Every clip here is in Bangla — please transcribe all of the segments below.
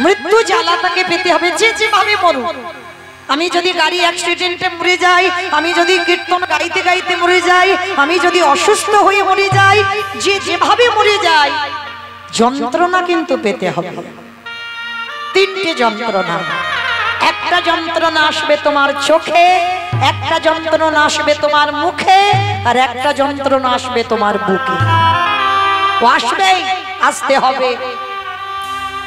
মৃত্যু জ্বালা তাকে পেতে হবে, যে যেভাবে মরুক। আমি যদি গাড়ি অ্যাক্সিডেন্টে মরে যাই, আমি যদি কীর্তন গাইতে গাইতে মরে যাই, আমি যদি অসুস্থ হয়ে মরে যাই, যে যেভাবে মরে যায়, যন্ত্রণা কিন্তু পেতে হবে। তিনটে যন্ত্রণা। একটা যন্ত্রণা আসবে তোমার চোখে, একটা যন্ত্রণা আসবে তোমার মুখে, আর একটা যন্ত্রণা আসবে তোমার বুকে। আসবে, আসতে হবে।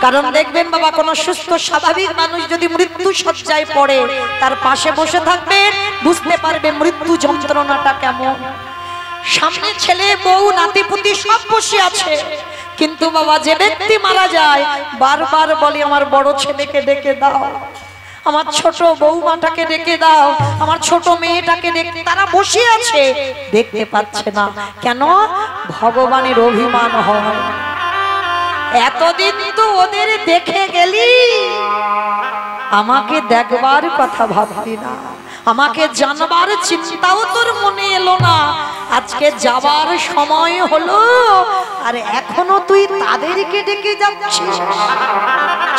কারণ দেখবেন বাবা, কোন সুস্থ স্বাভাবিক মানুষ যদি মৃত্যু শয্যায় পড়ে, তার পাশে বসে থাকবেন, বুঝতে পারবে মৃত্যু যন্ত্রণাটা কেমন। সামনে ছেলে বউ নাতিপুতি সব বসে আছে, কিন্তু বাবা যে ব্যক্তি মারা যায় বারবার বলে আমার বড় ছেলেকে ডেকে দাও, আমার ছোট বৌমাটাকে ডেকে দাও, আমার ছোট মেয়েটাকে ডেকে। তারা বসে আছে, দেখতে পাচ্ছে না কেন? ভগবানের অভিমান হয়, এতদিন তো ওদের দেখে গেলি, আমাকে দেখবার কথা ভাবলি না, আমাকে জানবার চিন্তাও তোর মনে এলো না। আজকে যাবার সময় হলো, আর এখনো তুই তাদেরকে ডেকে যাচ্ছিস।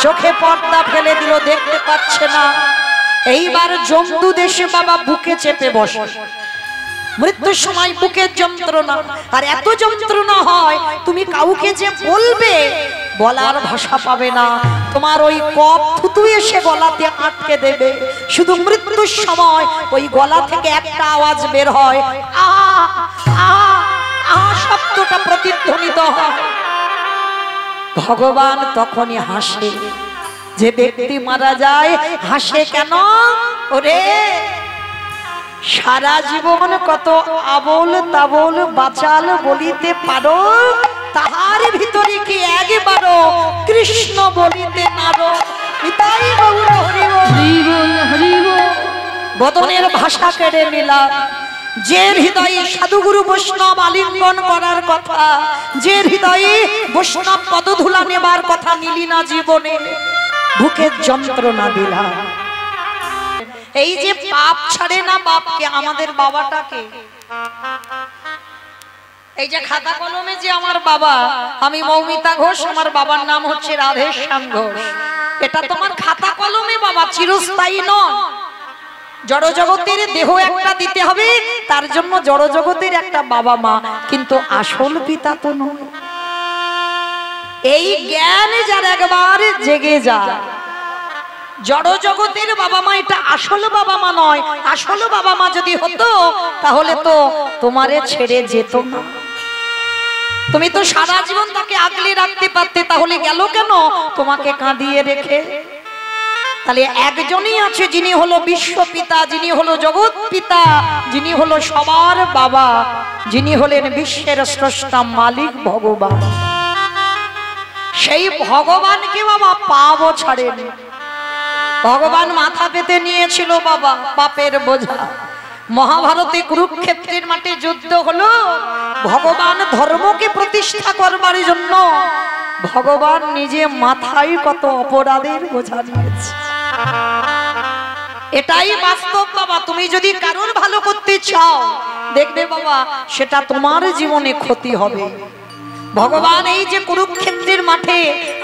চোখে পর্দা ফেলে দিল, দেখতে পাচ্ছে না। এইবার জমদু দেশে বাবা বুকে চেপে বসে। মৃত্যুর সময় বুকের যন্ত্রণা, আর এত যন্ত্রণা হয় তুমি কাউকে যে বলবে বলার ভাষা পাবে না, তোমার ওই কফ থুতু এসে গলাতে আটকে দেবে। শুধু মৃত্যুর সময় ওই গলা থেকে একটা আওয়াজ বের হয়, আ আ আ শব্দটা প্রতিধ্বনিত হয়। ভগবান তখনই হাসে। যে ব্যক্তি মারা যায় হাসে কেন? ওরে সারা জীবন কত আবল তাবল বাচাল বলিতে পারো, তাহার ভিতরে কি একবারও কৃষ্ণ বলিতে পারো? পিতাই গৌর হরি বল, হরি বল। বদনের ভাষা কেড়ে নিলাম। যে হৃদয়ে সাধুগুরু বৈষ্ণব আলিঙ্গন করার কথা, যে হৃদয়ে বৈষ্ণব পদধূলা নেবার কথা নিলি না জীবনে, বুকের যন্ত্রণা দিলাম। এই যে পাপ ছাড়ে না বাপকে, আমাদের বাবাটাকে, এই যে খাতা কলমে যে আমার বাবা, আমি মৌমিতা ঘোষ, আমার বাবার নাম হচ্ছে রাধেশ্যাম ঘোষ, এটা তোমার খাতা কলমে বাবা, চিরস্থায়ী নয়। জড় জগতের দেহ একটা দিতে হবে, তার জন্য জড় জগতের একটা বাবা মা, কিন্তু আসল পিতা তো নয়। এই জ্ঞান যার একবার জেগে যায়, জড় জগতের বাবা মা এটা আসল বাবা মা নয়। আসল বাবা মা যদি হতো তাহলে তো তোমারে ছেড়ে যেত না, তুমি তো সারা জীবন তাকে আগলে রাখতে পারতে, তাহলে গেল কেন তোমাকে কাঁদিয়ে রেখে? তাহলে একজনই আছে যিনি হলো বিশ্ব পিতা, যিনি হলো জগৎ পিতা, যিনি হলো সবার বাবা, যিনি হলেন বিশ্বের স্রষ্টা মালিক ভগবান। সেই ভগবানকে বাবা পাবো ছাড়েনি। ভগবান মাথা পেতে নিয়েছিল বাবা পাপের বোঝা। মহাভারতে কুরুক্ষেত্রের মাঠে যুদ্ধ হলো, ভগবান ধর্মকে প্রতিষ্ঠা করবার জন্য ভগবান নিজে মাথায় কত অপরাধের বোঝা নিয়েছে। এটাই বাস্তব বাবা। তুমি যদি কারোর ভালো করতে চাও, দেখবে বাবা সেটা তোমার জীবনে ক্ষতি হবে। ভগবান এই যে কুরুক্ষেত্রের মাঠে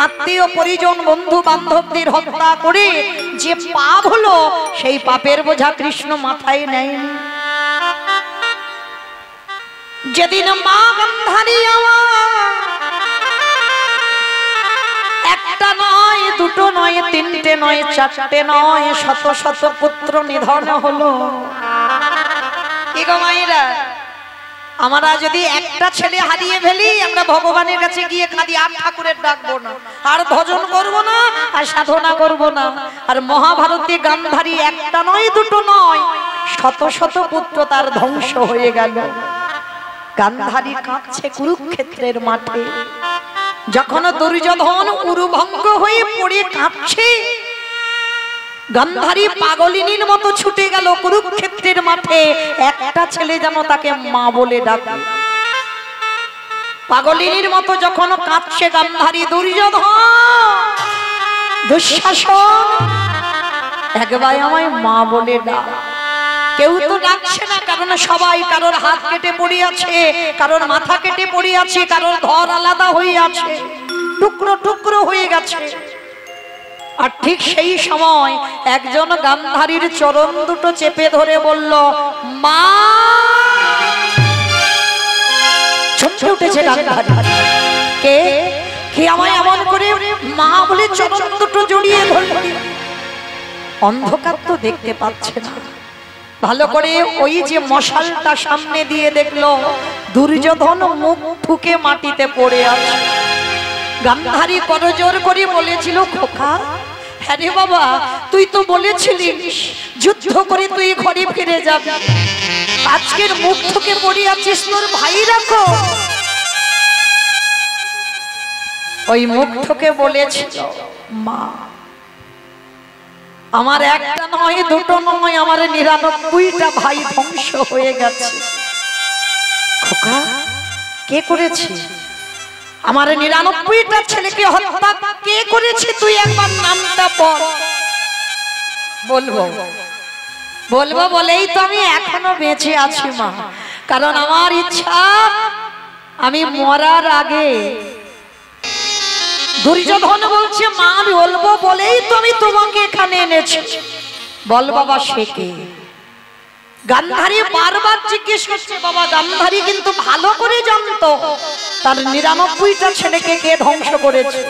আত্মীয় পরিজন বন্ধু বান্ধবদের হত্যা করে যে পাপ হলো, সেই পাপের বোঝা কৃষ্ণ মাথায় নেয়নি। যেদিন মা গান্ধারী একটা নয়, দুটো নয়, তিনটে নয়, চারটে নয়, শত শত পুত্র নিধন হলো। কি গো মায়েরা, আমরা যদি একটা ছেলে হারিয়ে ফেলি, আমরা ভগবানের কাছে গিয়ে কাঁদি, আর ঠাকুরের ডাকবো না, আর ভজন করব না, আর সাধনা করব না। আর মহাভারতে গান্ধারী একটা নয়, দুটো নয়, শত শত পুত্র তার ধ্বংস হয়ে গেল। গান্ধারী কাঁদছে কুরুক্ষেত্রের মাঠে। যখন দুর্যোধন উরুভঙ্গ হয়ে পড়ে কাঁদছে, গান্ধারী পাগলিনীর মতো ছুটে গেল কুরুক্ষেত্রের মাঠে। একটা ছেলে যেন তাকে মা বলে ডাকে। পাগলিনীর মতো যখন কাঁদছে গান্ধারী, দুর্যোধন দুঃশাসন একবার আমায় মা বলে ডাক। কেউ তো ডাকছে না, কারণ সবাই কারোর হাত কেটে পড়ে আছে, কারোর মাথা কেটে পড়ে আছে, কারোর ঘর আলাদা হয়ে আছে, টুকরো টুকরো হয়ে গেছে। আর ঠিক সেই সময় একজন গান্ধারীর চরণ দুটো চেপে ধরে বলল, মা। ছুটে উঠেছে গান্ধারী। কে কে আমায় এমন করে মা বলে চরণ দুটো জড়িয়ে ধরল? অন্ধকার তো দেখতে পাচ্ছে না, ভালো করে ওই যে মশালটা সামনে দিয়ে দেখলো দুর্যোধন মুখ ঠুকে মাটিতে পড়ে আছে। গান্ধারী করজোর করে বলেছিল, খোকা, হ্যাঁ রে বাবা, তুই তো বলেছিলিস যুদ্ধ করে তুই ঘরে ফিরে যাবি, আজকের মুখ ঠুকে পড়ে আছিস, তোর ভাই রাখো। ওই মুখ ঠুকে বলেছিল, মা, আমার একটা নয় দুটো নয়, আমার 99টা ভাই ধ্বংস হয়ে গেছে। খোকা, কে করেছে? আমার 99টা ছেলেকে হত্যা কে করেছে? তুই একবার নামটা বল। বলবো বলবো বলেই তো আমি এখনো বেঁচে আছি মা, কারণ আমার ইচ্ছা আমি মরার আগে। দুর্যোধন বলছে, মা বলবো বলেই তো আমি তোমাকে এখানে এনেছি। বল বাবা, সে কে? গান্ধারী বারবার জিজ্ঞেস করছে। বাবা গান্ধারী কিন্তু ভালো করে জানতো তার 99টা ছেলেকে কে ধ্বংস করেছে,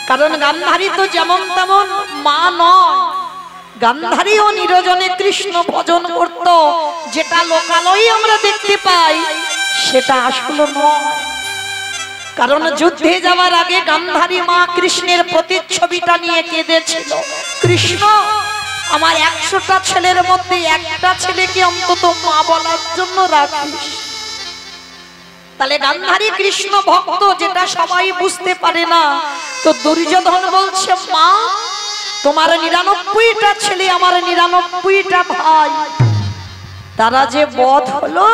কারণ গান্ধারী তো যেমন তেমন মা নয়। গান্ধারীও নিরজনে কৃষ্ণ ভজন করত, যেটা লোকালয়ে আমরা দেখতে পাই সেটা আসলে নয়। কারণ যুদ্ধে যাওয়ার আগে গান্ধারী মা কৃষ্ণের প্রতিচ্ছবিটা নিয়ে কেঁদেছিল, কৃষ্ণ আমার 100টা ছেলের মধ্যে একটা ছেলেকে অন্তত মা বলার জন্য রাখিস। তাহলে গান্ধারী কৃষ্ণ ভক্ত, যেটা সবাই বুঝতে পারে না। তো দুর্যোধন বলছে, মা, তোমার 99টা ছেলে, আমার 99টা ভাই, তারা যে বধ হলো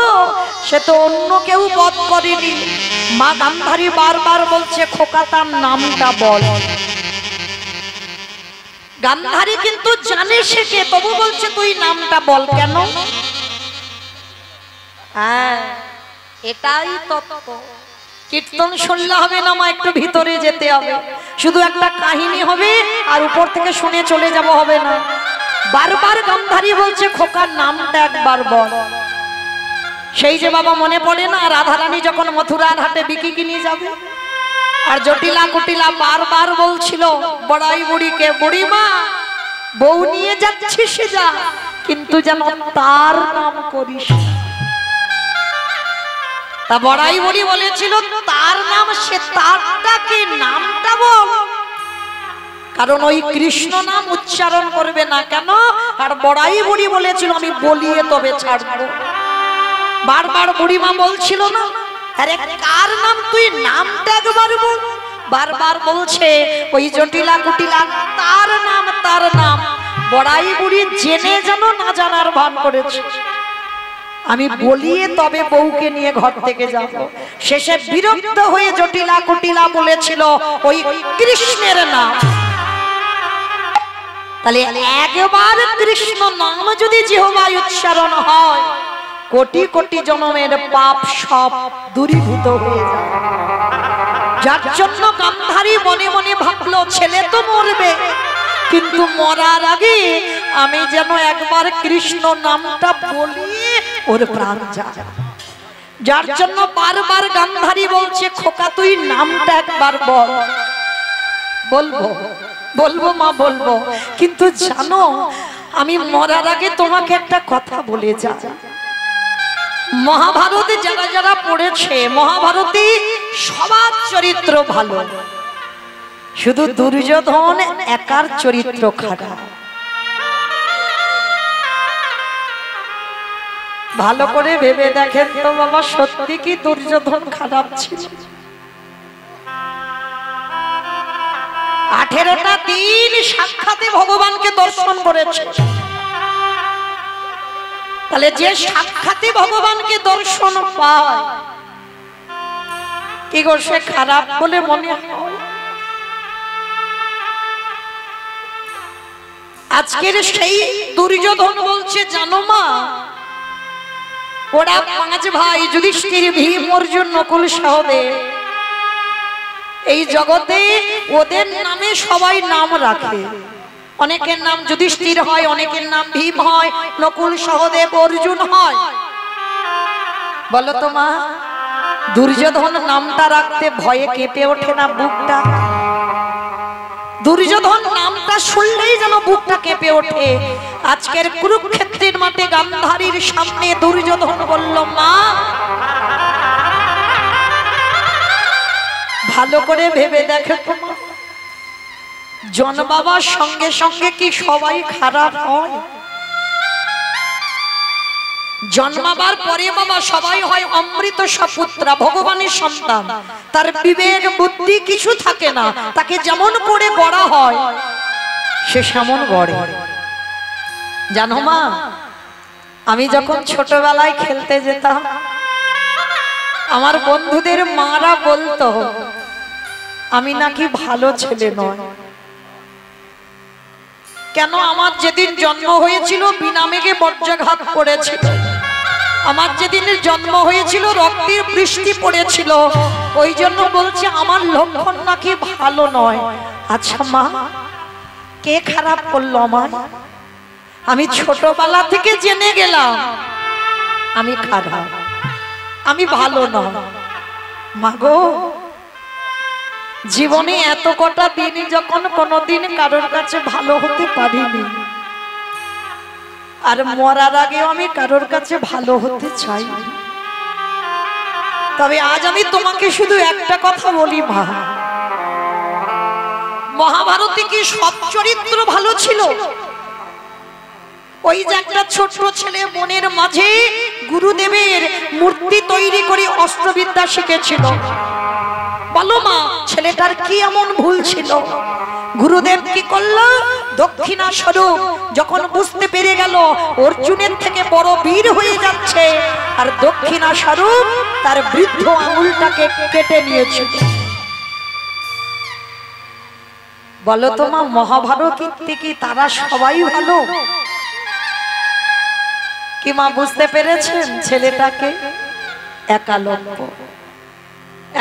সে তো অন্য কেউ বধ করেনি। মা গান্ধারী বারবার বলছে, খোকা তার নামটা বল। গান্ধারী কিন্তু জানে সে কে, তবু বলছে তুই নামটা বল। কেন? হ্যাঁ, এটাই তত্ত্ব। কীর্তন শুনলে হবে না মা, একটু ভিতরে যেতে হবে। শুধু একটা কাহিনী হবে আর উপর থেকে শুনে চলে যাব হবে না। বারবার গান্ধারী বলছে, খোকার নামটা একবার বল। সেই যে বাবা মনে পড়ে না, রাধারানী যখন মথুরার হাটে বিকি কিনে যাবে, আর জটিলা কুটিলা বারবার বলছিল বড়াই বুড়িকে, বুড়ি মা, বউ নিয়ে যাচ্ছিস যা, কিন্তু যেন তার নাম করিস। তা বড়াই বুড়ি বলেছিল, তার নাম, সে তারটাকে নামটা বল, কারণ ওই কৃষ্ণ নাম উচ্চারণ করবে না। কেন? আর বড়াই বুড়ি বলেছিল, আমি বলিয়ে তবে ছাড়বো। বারবার বুড়িমা বলছিল না, আরে কার নাম, তুই নামটা একবার বল। বারবার বলছে ওই জটিলা কুটিলা, তার নাম, তার নাম। বড়াই বুড়ি জেনে যেন না জানার ভান করেছে, আমি বলিয়ে তবে বউকে নিয়ে ঘর থেকে যাব। শেষে বিরক্ত হয়ে জটিলা কুটিলা বলেছিল ওই কৃষ্ণের নাম। তাহলে একবার কৃষ্ণ নাম যদি জিহ্বায় উচ্চারণ হয়, কোটি কোটি জন্মের পাপ সব দূরীভূত হয়ে যায়। যার জন্য গান্ধারী মনে মনে ভাবলো, ছেলে তো মরবে, কিন্তু মরার আগে আমি যেন একবার কৃষ্ণ নামটা বলি, ওর প্রাণ যায়। যার জন্য বারবার গান্ধারী বলছে, খোকা তুই নামটা একবার বল। বলবো বলবো মা, বলবো, কিন্তু জানো আমি মরার আগে তোমাকে একটা কথা বলে যাই। মহাভারতে যারা যারা পড়েছে, মহাভারতে সবার চরিত্র ভালো, শুধু দুর্যোধন একার চরিত্র খারাপ। ভালো করে ভেবে দেখেন তো বাবা, সত্যি কি দুর্যোধন খারাপ ছিল? 18টা দিন সাক্ষাতে ভগবানকে দর্শন করেছে। তাহলে যে সাক্ষাতে ভগবানকে দর্শন পায়, কি গো সে খারাপ বলে মনে হয়? আজকের সেই দুর্যোধন বলছে, জানো মা, ওরা 5 ভাই, যুধিষ্ঠির, ভীম, অর্জুন, নকুল, সহদেব, এই জগতে ওদের নামে সবাই নাম রাখে। অনেকের নাম যুধিষ্ঠির হয়, অনেকের নাম ভীম হয়, নকুল সহদেব অর্জুন হয়। বলো তো মা, দুর্যোধন নামটা রাখতে ভয়ে কেঁপে ওঠে না বুকটা? দুর্যোধন নামটা শুনলেই যেন বুকটা কেঁপে ওঠে। আজকের কুরুক্ষেত্রের মাঠে গান্ধারীর সামনে দুর্যোধন বলল, মা ভালো করে ভেবে দেখো তো মা, জন্মাবার সঙ্গে সঙ্গে কি সবাই খারাপ হয়? জন্মাবার পরে বাবা সবাই হয় অমৃত সপুত্রা, ভগবানের সন্তান। তার বিবেক বুদ্ধি কিছু থাকে না, তাকে যেমন করে গড়া হয় সে সেমন গড়ে। জানো মা, আমি যখন ছোটবেলায় খেলতে যেতাম, আমার বন্ধুদের মারা বলতো আমি নাকি ভালো ছেলে নয়। কেন? আমার যেদিন জন্ম হয়েছিল বিনা মেঘে বজ্রাঘাত পড়েছিল, আমার যেদিন জন্ম হয়েছিল রক্তের বৃষ্টি পড়েছিল, ওই জন্য বলছে আমার লক্ষণ নাকি ভালো নয়। আচ্ছা মা, কে খারাপ করলো আমায়? আমি ছোটবেলা থেকে জেনে গেলাম আমি খারাপ, আমি ভালো নয়। মা গো, জীবনে এত কটা দিন যখন কোনোদিন কারোর কাছে ভালো হতে পারিনি, আর মরার আগেও আমি কারোর কাছে ভালো হতে চাই। তবে আজ আমি তোমাকে শুধু একটা কথা বলি মা, মহাভারতে কি সব চরিত্র ভালো ছিল? ওই যে একটা ছোট ছেলে বনের মাঝে গুরুদেবের মূর্তি তৈরি করে অস্ত্রবিদ্যা শিখেছিল, বলো মা ছেলেটার কি এমন ভুল ছিল? গুরুদেব কি করলো? দক্ষিণা স্বরূপ যখন বুঝতে পেরে গেল অর্জুনের থেকে বড় বীর হয়ে যাচ্ছে, আর দক্ষিণা স্বরূপ তার বৃদ্ধ আঙুলটাকে কেটে নিয়েছিল। বলো তো মা, মহাভারত কি তারা সবাই ভালো? কি মা বুঝতে পেরেছেন ছেলেটাকে? একালব্য,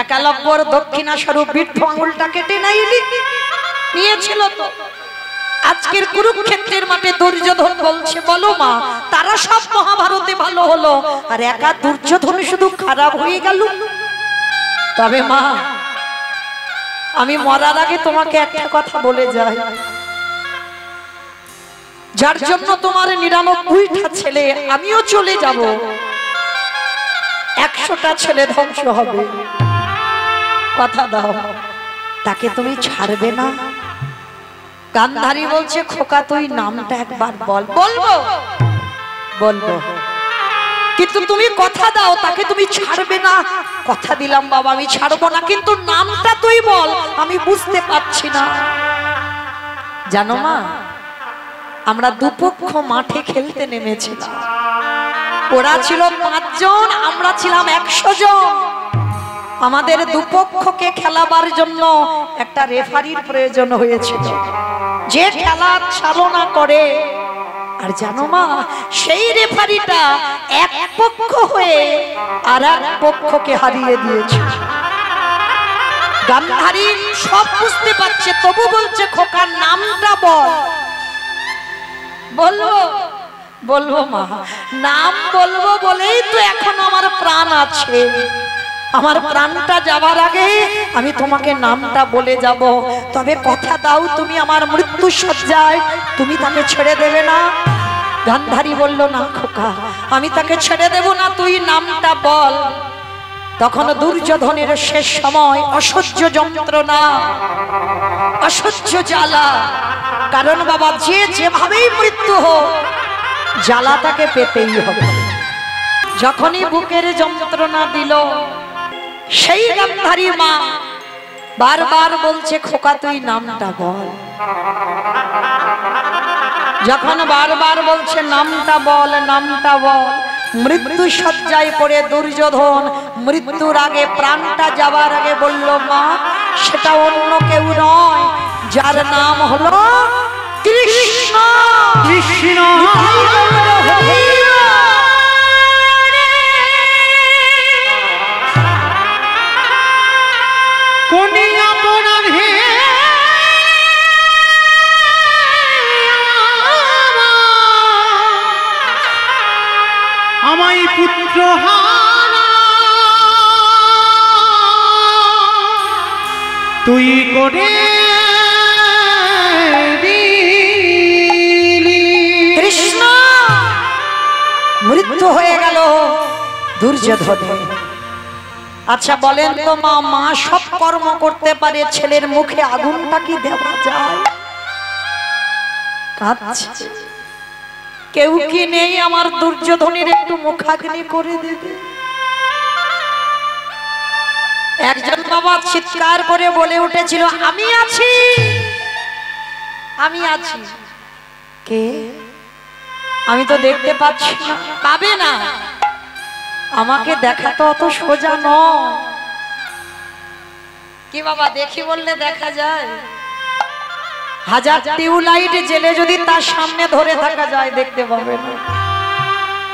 একালব্যর দক্ষিণা স্বরূপ বৃদ্ধ আঙুলটা কেটে নিয়েছিল। তো আজকের কুরুক্ষেত্রের মাঠে দুর্যোধন বলছে, বলো মা তারা সব মহাভারতে ভালো হলো, আর একা দুর্যোধন শুধু খারাপ হয়ে গেল? তবে মা, আমি মরার আগে তোমাকে একটা কথা বলে যাই, যার জন্য তোমার 99টা ছেলে, আমিও চলে যাব, 100টা ছেলে ধ্বংস হবে। কথা দাও, তাকে তুমি ছাড়বে না? গান্ধারী বলছে, খোকা তুই নামটা একবার বল। বলবো, বলবো, কিন্তু তুমি কথা দাও তাকে তুমি ছাড়বে না। কথা দিলাম বাবা আমি ছাড়বো না, কিন্তু নামটা তুই বল, আমি বুঝতে পারছি না। জানো মা, আমরা দুপক্ষ মাঠে খেলতে নেমেছিলাম, ওরা ছিল 5 জন, আমরা ছিলাম 100 জন। আমাদের দুপক্ষকে খেলাবার জন্য একটা রেফারির প্রয়োজন হয়েছিল, যে খেলা চালনা করে। আর জানো মা, সেই রেফারিটা এক পক্ষ হয়ে আর এক পক্ষকে হারিয়ে দিয়েছে। গান্ধারী সব বুঝতে পারছে, তবু বলছে খোকার নামটা বল। বলবো, বলবো মা, নাম বলবো বলেই তো এখন আমার প্রাণ আছে। আমার প্রাণটা যাবার আগে আমি তোমাকে নামটা বলে যাব। তবে কথা দাও তুমি আমার মৃত্যু সজ্জায় তুমি তাকে ছেড়ে দেবে না? গান্ধারী বলল, না খোকা, আমি তাকে ছেড়ে দেব না, তুই নামটা বল। তখন দুর্যোধনের শেষ সময়, অসহ্য যন্ত্রণা, অসহ্য জ্বালা। কারণ বাবা, যে যেভাবেই মৃত্যু হোক জ্বালা তাকে পেতেই হবে। যখনই বুকের যন্ত্রণা দিল, সেই গান্ধারী মা বারবার বলছে, খোকা তুই নামটা বল। যখন বারবার বলছে নামটা বল, নামটা বল, মৃত্যু শয্যায় পড়ে দুর্যোধন মৃত্যুর আগে, প্রাণটা যাবার আগে বলল, মা সেটা অন্য কেউ নয়, যার নাম হলো কৃষ্ণ। কৃষ্ণ কোনি পুত্র হারা তুই করে কৃষ্ণ মৃত্যু হয়ে গেল দুর্যোধনের। আচ্ছা বলেন তো মা, মা সব কর্ম করতে পারে, ছেলের মুখে আগুনটা কি দেওয়া যায়? কাঁদছে। কেউ কি নেই আমার দুর্যোধনের একটু মুখাগ্নি করে দেবে? একজন বাবা চিৎকার করে বলে উঠেছিল, আমি আছি, আমি আছি। কে? আমি তো দেখতে পাচ্ছি না। পাবে না, আমাকে দেখা তো অত সোজা নয়। কি বাবা দেখি বললে দেখা যায়? হাজার টিউবলাইট জেলে যদি তার সামনে ধরে থাকা যায় দেখতে পাবে না।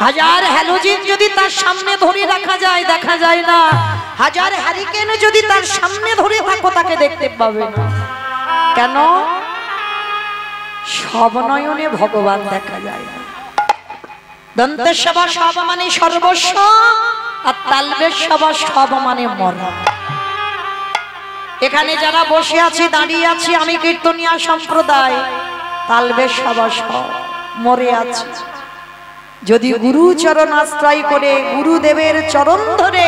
হাজার হ্যালোজিন যদি তার সামনে ধরে রাখা যায় দেখা যায় না। হাজার হ্যারিকেন যদি তার সামনে ধরে থাকো তাকে দেখতে পাবে না। কেন? সব নয়নে ভগবান দেখা যায় না। দন্তের সভা সব মানে সর্বস্ব, আর তালবের সভা সব মানে মরণ। এখানে যারা বসে আছি, দাঁড়িয়ে আছি, আমি কীর্তনিয়া সম্প্রদায়, তালবের সভা সব মরে আছি। যদি গুরু চরণ আশ্রয় করে, গুরুদেবের চরণ ধরে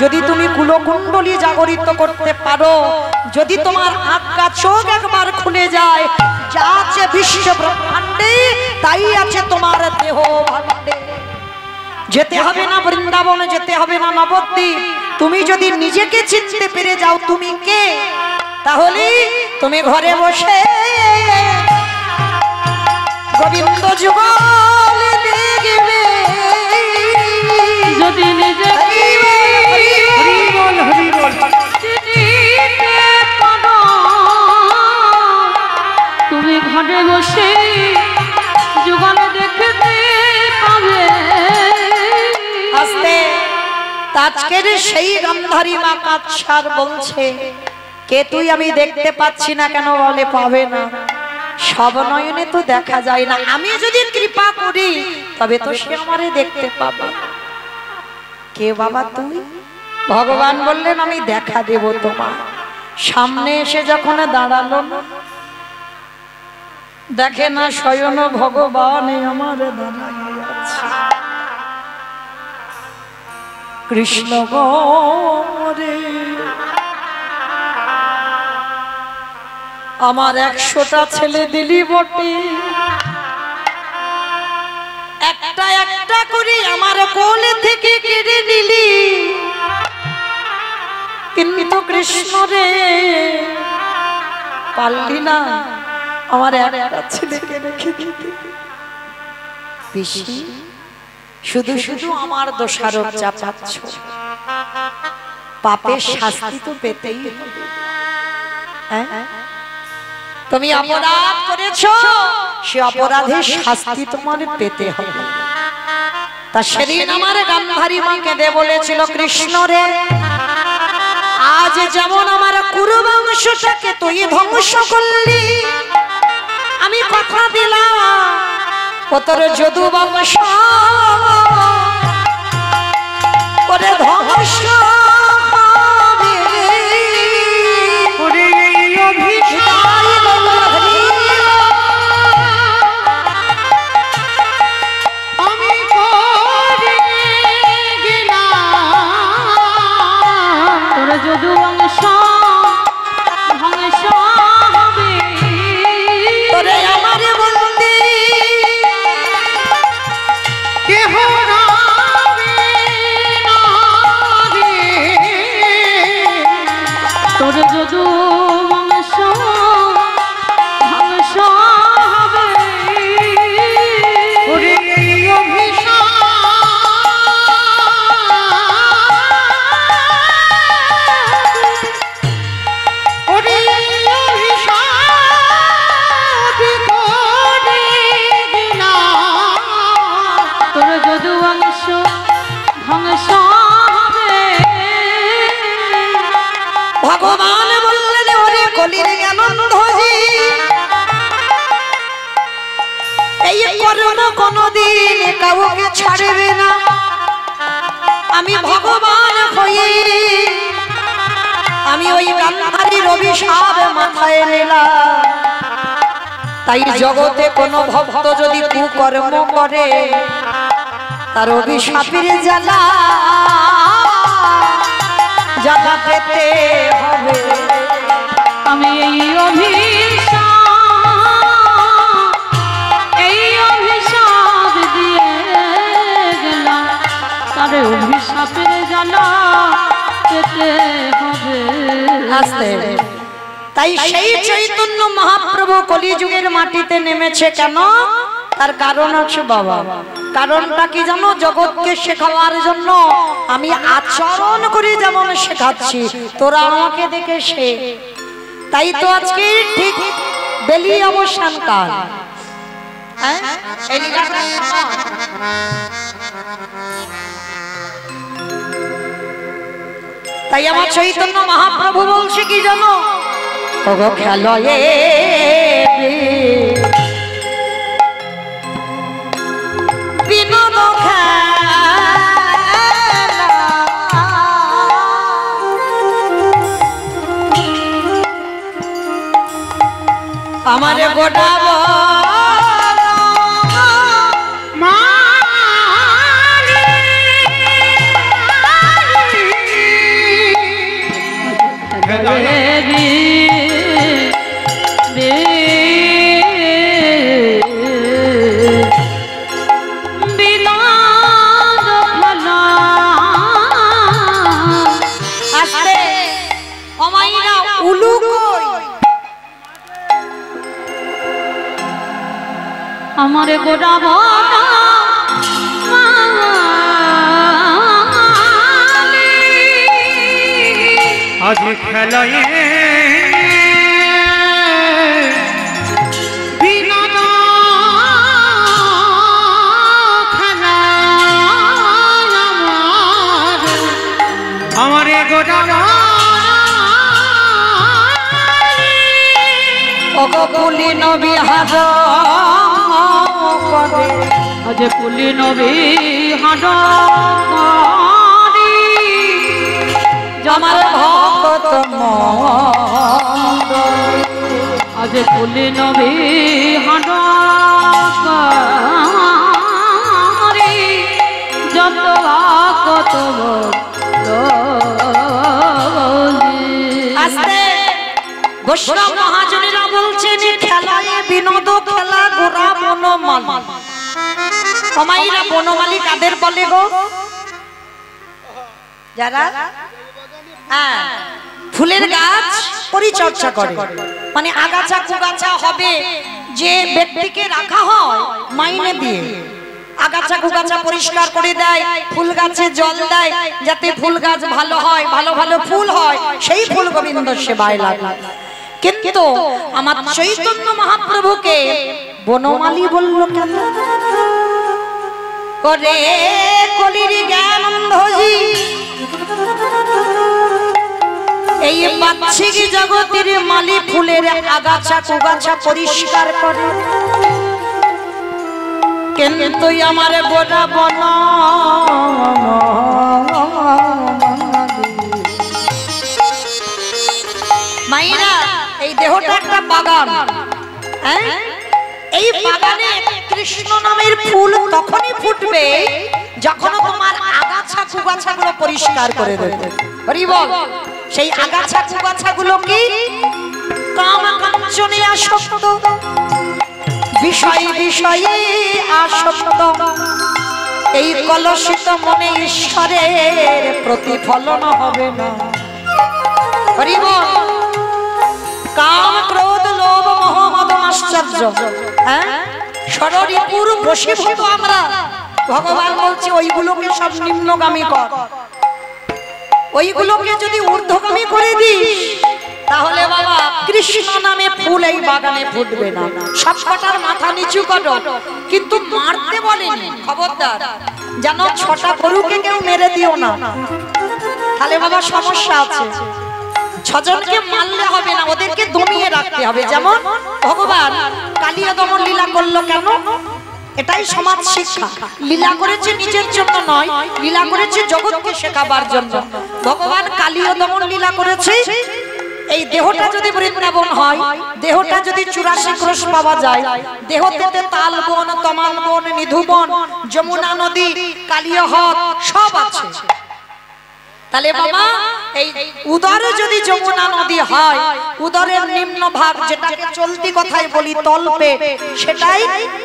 যদি তুমি কুলকুণ্ডলী জাগরিত করতে পারো, যদি তোমার আজ্ঞা চোখ একবার খুলে যায়, যা আছে বিশ্ব ব্রহ্মাণ্ডে তাই আছে তোমার দেহ ভাণ্ডে। যেতে হবে না বৃন্দাবনে, যেতে হবে না নবদ্বীপ। তুমি যদি নিজেকে চিনতে পেরে যাও তুমি কে, তাহলে তুমি ঘরে বসে গোবিন্দ যুগল দেখবে। যদি নিজে তুমি ঘরে বসে যুগল দেখতে পাবে। আস্তে আজকের সেই গান্ধারী মা কাছার বলছে, কে তুই? আমি দেখতে পাচ্ছি না। কেন? বলে পাবে না, সব নয়নে তো দেখা যায় না। আমি যদি কৃপা করি তবে তো সে আমারে দেখতে পাবে। কে বাবা তুই? ভগবান বললেন আমি দেখা দেব তোমার। সামনে এসে যখন দাঁড়ালো, দেখে না স্বয়ং ভগবান আমার দাঁড়াইয়া আছে। কৃষ্ণ গরে আমার 100টা ছেলে দিলি বটে, একটা একটা করে আমার কোলে থেকে কেড়ে নিলি, কিন্তু কৃষ্ণ রে পারলি না আমার একটা ছেলেকে রেখে দিতে। পিসি শুধু শুধু আমার দোষারোপ চাপাচ্ছ, পাপের শাস্তি তো পেতেই হবে। তুমি অপরাধ করেছো, সে অপরাধের শাস্তি তোমার পেতে হবে। তা সেদিন আমার গান্ধারী মা কেঁদে বলেছিল, কৃষ্ণ রে আজ যেমন আমার কুরুবংশটাকে তুই ধ্বংস করলি, আমি কথা দিলাম ও তোর যদু বংশ করে ধ্বংস হবে। আমি করে গেলাম তোর যদু বংশ ধ্বংস হবে। তোরে আমার বন্দী কেহ রাবে না রে। তোর যদু বংশ ধ্বংস হবে। ওরে এই অভিশাপ, ওরে এই অভিশাপ করে গেলাম। তোর যদু বংশ ধ্বংস হবে। ভগবান বললেন, ওরে কলির জ্ঞান ধ্বজি, এই কর্ম কোনদিন কাউকে ছাড়বে না। আমি ভগবান হয়ে আমি ওই গান্ধারীর অভিশাপ মাথায় নিলাম। তাই জগতে কোনো ভক্ত যদি কুকর্ম করে তার অভিশাপের জ্বালা জ্বালা পেতে হবে। আমি এই অভিশাপ দিয়ে গেলাম, তার অভিশাপের জ্বালা পেতে হবে। আস্তে তাই সেই চৈতন্য মহাপ্রভু কলিযুগের মাটিতে নেমেছে কেন? তার কারণ আছে বাবা। কারণটা কি জানো? জগৎকে শেখাবার জন্য। আমি আচরণ করে যেমন শেখাচ্ছি তোরা আমাকে দেখে শেখ। তাই তো আজকে ঠিক বেলি অবসান কাল। তাই আমার চৈতন্য মহাপ্রভু বলছে কি জানো? ওগো খেলো বিনোদ আমারে গোটাব আমারে গোড়াব আজ খেলায় বিনোদ খেলা আমারে গোড়াব ওগো পুলিন বিহার আজ পুলিন বিহার আমার ভক্ত আজ পুলিন বিহার যত কত আস্তে বৈষ্ণব মহাজনেরা বলছেন খেলায় বিনোদ খেলা গোরা বনমাল। কমাইরা বনমালী কাদের বলে গো? যারা ফুলের গাছ পরিচর্যা করে, মানে আগাছা কুগাছা হবে যে ব্যক্তিকে রাখা হয় মাইনে দিয়ে, আগাছা কুগাছা পরিষ্কার করে দেয়, ফুল গাছে জল দেয় যাতে ফুল গাছ ভালো হয়, ভালো ভালো ফুল হয়, সেই ফুল গোবিন্দ সেবায় লাগে। কিন্তু আমার চৈতন্য মহাপ্রভুকে বনমালী বলল কেন? করে কলির জ্ঞানন্ধজি এই বাচ্চিক জগতের মালি ফুলের আগাছা কুগাছা পরিষ্কার করে, কিন্তু আমার গোটা বন মাইরা এই দেহটা একটা বাগান। এই বাগানে কৃষ্ণ নামের ফুল তখনই ফুটবে যখন তোমার আগাছা কুগাছা গুলো পরিষ্কার করে দেবে। হরি বল। সেই আগাছা কুগাছা গুলো কি? কাম কাঞ্চনে আসক্ত, বিষয় বিষয়ে আসক্ত। এই কলুষিত মনে ঈশ্বরের প্রতিফলন হবে না। হরি বল। কাম ক্রোধ লোভ মোহ মদ আশ্চর্য, ষড়রিপুর বশীভূত আমরা। ভগবান বলছে ওইগুলোকে সব নিম্নগামী কর, ওইগুলোকে যদি ঊর্ধ্বগামী করে দিস তাহলে বাবা কৃষ্ণ নামে ফুল এই বাগানে ফুটবে না। সব কটার মাথা নিচু করো, কিন্তু মারতে বলেনি, খবরদার যেন ছটা গরুকে কেউ মেরে দিও না, তাহলে বাবা সমস্যা আছে। ছজনকে মারলে হবে না, ওদেরকে দমিয়ে রাখতে হবে। যেমন ভগবান কালিয়া দমন লীলা করলো কেন? এটাই সমাজ শিক্ষা। লীলা করেছে নিজের জন্য নয়, লীলা করেছে জগৎকে শেখাবার জন্য। ভগবান কালীয় দমন লীলা করেছে। এই দেহটা যদি বৃন্দাবন হয়, দেহটা যদি 84 ক্রোশ পাওয়া যায়, দেহতে তাল বন, তমাল বন, নিধুবন, যমুনা নদী, কালীয় হ্রদ সব আছে। তাহলে বাবা এই উদরে যদি যমুনা নদী হয়, উদরের নিম্ন ভাগ যেটাকে চলতি কথায় বলি তলপেট, সেটাই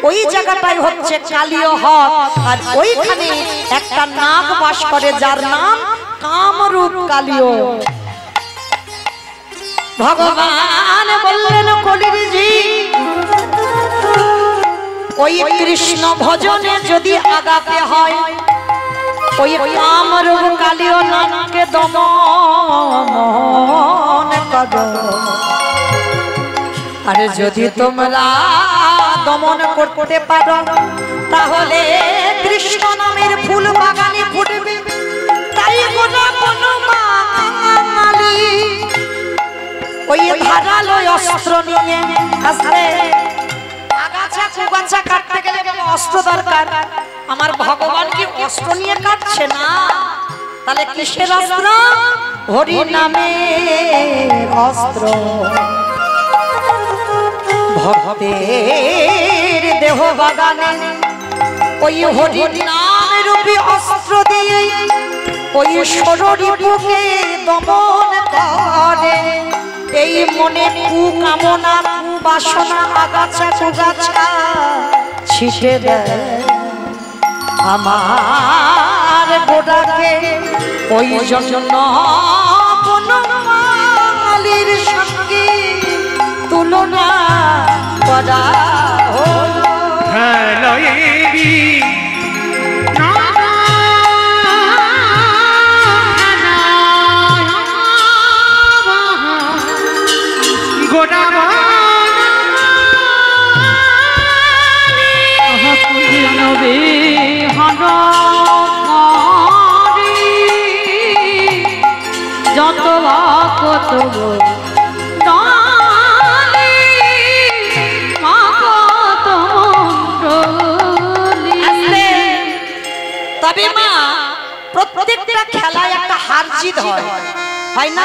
ওই জায়গাটাই হচ্ছে কালীয় হ্রদ। আর ওইখানে একটা নাগ বাস করে যার নাম কামরূপ কালীয়। ভগবান বললেন কলির জি, ওই কৃষ্ণ ভজনে যদি আগাতে হয়, ওই কামরূপ কালীয় নামকে দমন করো। আর যদি তোমরা দমন করতে পারো, তাহলে কৃষ্ণ নামের ফুল বাগানে ফুটবে। তাই গোটা কোনো বাঙালি ওই ধারালো অস্ত্র নিয়ে আসবে। আগাছা কুগাছা কাটতে গেলে অস্ত্র দরকার। আমার ভগবান কি অস্ত্র নিয়ে কাটছে না? তাহলে কিসের অস্ত্র? হরি নামের অস্ত্র। ভক্তের দেহ বাগানে ওই হরি নাম রূপী অস্ত্র দিয়ে ওই ষড়রিপুকে দমন করে। এই মনে কুকামনা কুবাসনা আগাছা কুগাছা ছিটে দেয় আমার গোড়াকে। ওই জন্য বনমালীর সঙ্গে তুলনা করা হলো। যত কত তবে মা প্রত্যেকটা খেলায় একটা হার জিত হয় না?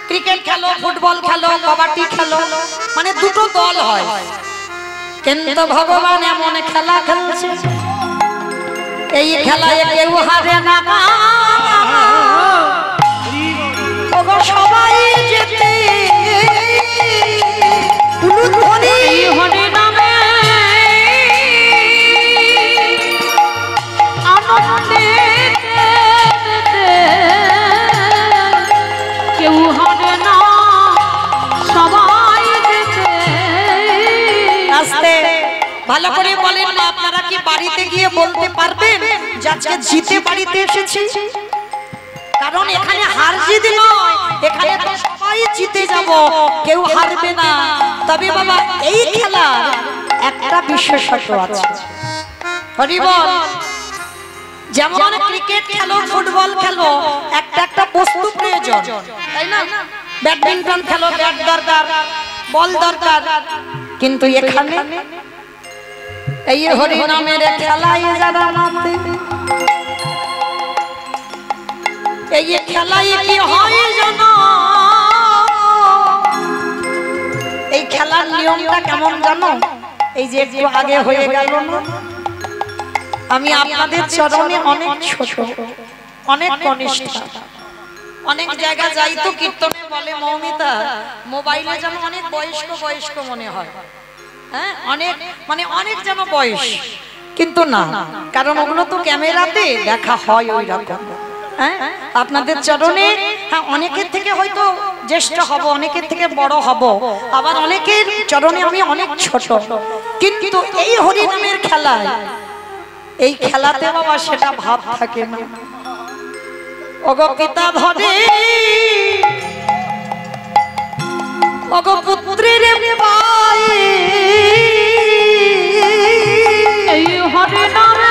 ক্রিকেট খেলো, ফুটবল খেলো, কবাডি খেলো, মানে দুটো দল হয়। কিন্তু ভগবান এমন খেলা খেলছে, এই খেলায় কেউ হারে না, সবাই যেতে হরি নামে আনন্দে কেউ হারে না, সবাই যেতে। আস্তে ভালো করে বলেন না, আপনারা কি বাড়িতে গিয়ে বলতে পারবেন যে আজকে জিতে বাড়িতে এসেছি? কারণ এখানে হার জিত নয়, এখানে তো সবাই জিতে যাব, কেউ হারবে না। তবে বাবা এই খেলার একটা বিশেষত্ব আছে। হরি বল। যেমন ক্রিকেট খেলো, ফুটবল খেলো, একটা একটা বস্তু প্রয়োজন, তাই না? ব্যাডমিন্টন খেলো, ব্যাট দরকার, বল দরকার। কিন্তু এখানে এই হরি নামের খেলায় যারা নামে, এই খেলায় কি হয় জানো? এই খেলার নিয়মটা কেমন জানো? এই যে একটু আগে হয়ে গেল না, আমি আপনাদের চরণে অনেক ছোট, অনেক কনিষ্ঠ, অনেক জায়গা যাই তো কীর্তনে বলে মৌমিতা মোবাইলে যেন অনেক বয়স্ক বয়স্ক মনে হয়, হ্যাঁ অনেক মানে অনেক যেন বয়স, কিন্তু না, কারণ ওগুলো তো ক্যামেরাতে দেখা হয় ওই রকম। হ্যাঁ আপনাদের চরণে হ্যাঁ অনেকের থেকে হয়তো জ্যেষ্ঠ হব, অনেকের থেকে বড় হব, আবার অনেকের চরণে আমি অনেক ছোট, কিন্তু এই হরি নামের খেলায়, এই খেলাতে বাবা সেটা ভাব থাকে না। ওগো পিতা ধরে ওগো পুত্রের পায়ে এই হরি নামে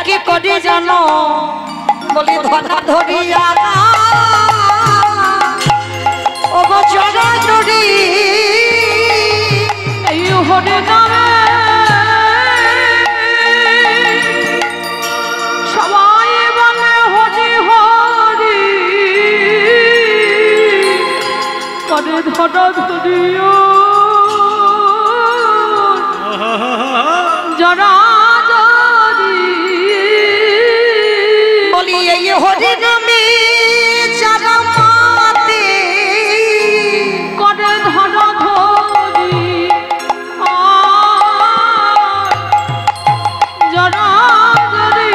কি করে জানো বলি ধরা ধরিয়া ও গো জড়া জড়ি এই হরে নামে সবাই বলে হরি হরি করে ধরা ধরিও জড়া জড়ি বলি এই হরি নামে যারা মাতে করে ধরা ধরি জড়া জড়ি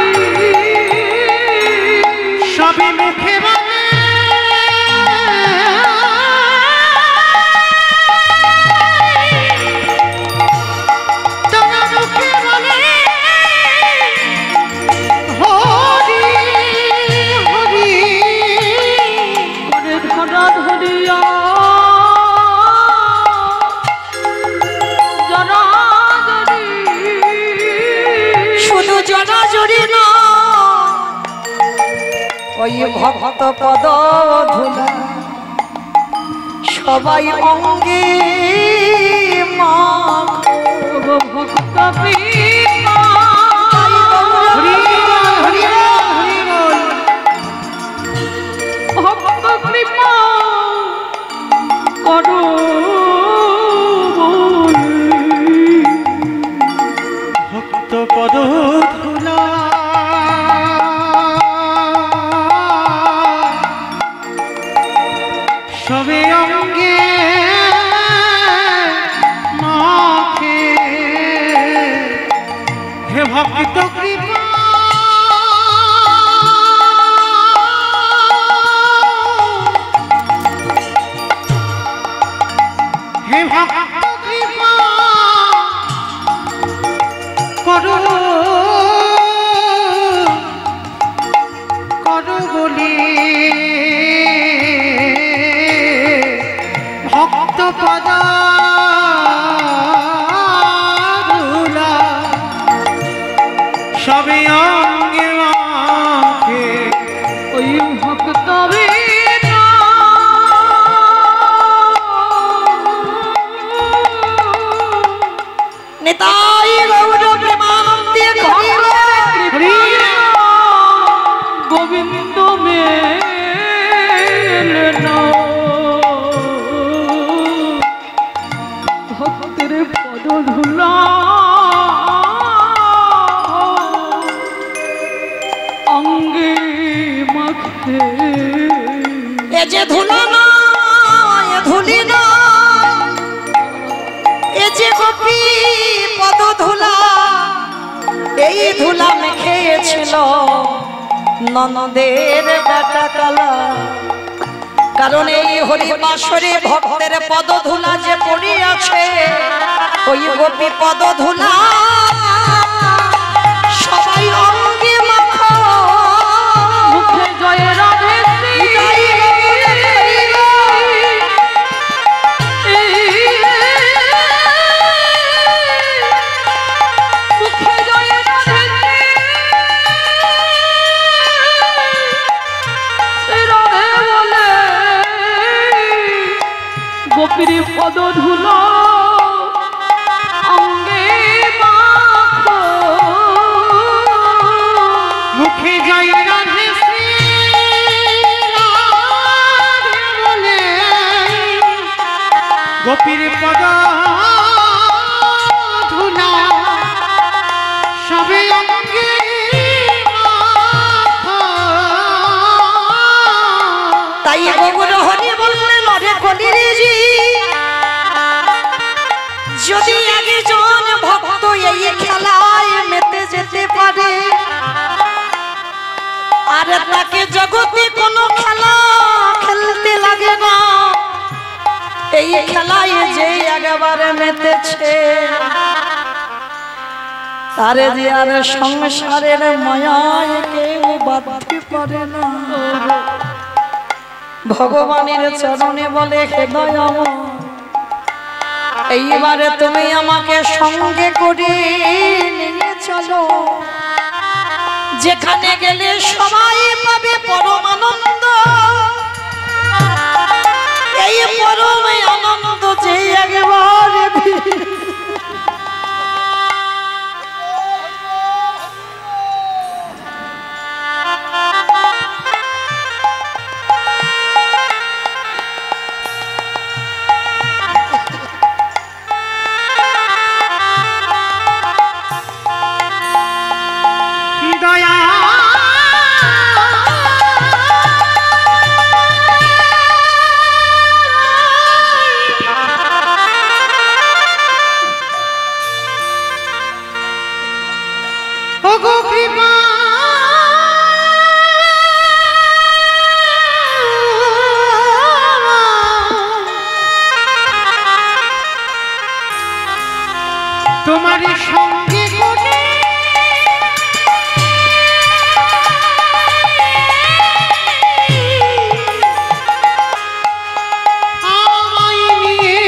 সবে মুখে বলে তারা মুখে বলে হরি হরি করে ধরা ধরিয়া জড়া জড়ি শুধু জড়া জড়ি না ওই ভক্ত পদ ধুলা সবাই অঙ্গে মাখো ভক্ত প্রিয়া হরি বল হরি বল হরি বল ভক্ত কৃপা করো ভক্ত পদ ধুলা সবে অঙ্গে মাখে হে ভক্ত কৃপা হে ভক্ত কৃপা করো করো বলি ভক্ত পদা ধুলা সবে অঙ্গে মাখে ওই ভক্ত বিনা নেতাই গৌর প্রেমানন্দে হরি গোবিন্দ মেল ভক্তের পদ ধুলা অঙ্গে মাখে এ যে ধুলা না এ ধুলি না এ যে গোপী পদ ধুলা এই ধুলা মেখেছিল ননদের ডাটা কালা কারণ এই হরি বাসরে ভক্তের পদ ধুলা যে পড়িয়াছে ওই গোপী পদ ধুলা সবাই অঙ্গে মাখো মুখে জয় রাধে শ্রী মুখে জয় রাধে শ্রী রাধে বলে গোপীর পদ ধুলো অঙ্গে মাখো মুখে জয় রাধে শ্রী রাধে বলে গোপীর পদ ধুলা সবে অঙ্গে মাখো। তাই গৌর হরি বললেন রে কলিরেজি যদি একজন ভক্ত এই খেলায় মেতে যেতে পারে আর তাকে জগতে কোনো খেলা খেলতে লাগে না এই খেলায় যে একবারে মেতেছে তারে যে আর সংসারের মায়ায় কেউ বাঁধতে পারে না ভগবানের চরণে বলে হে দয়াময় এইবারে তুমি আমাকে সঙ্গে করে নিয়ে চলো যেখানে গেলে সবাই পাবে পরম আনন্দ, এই পরম আনন্দ যে একবার তোমার সঙ্গে করে আমায় নিয়ে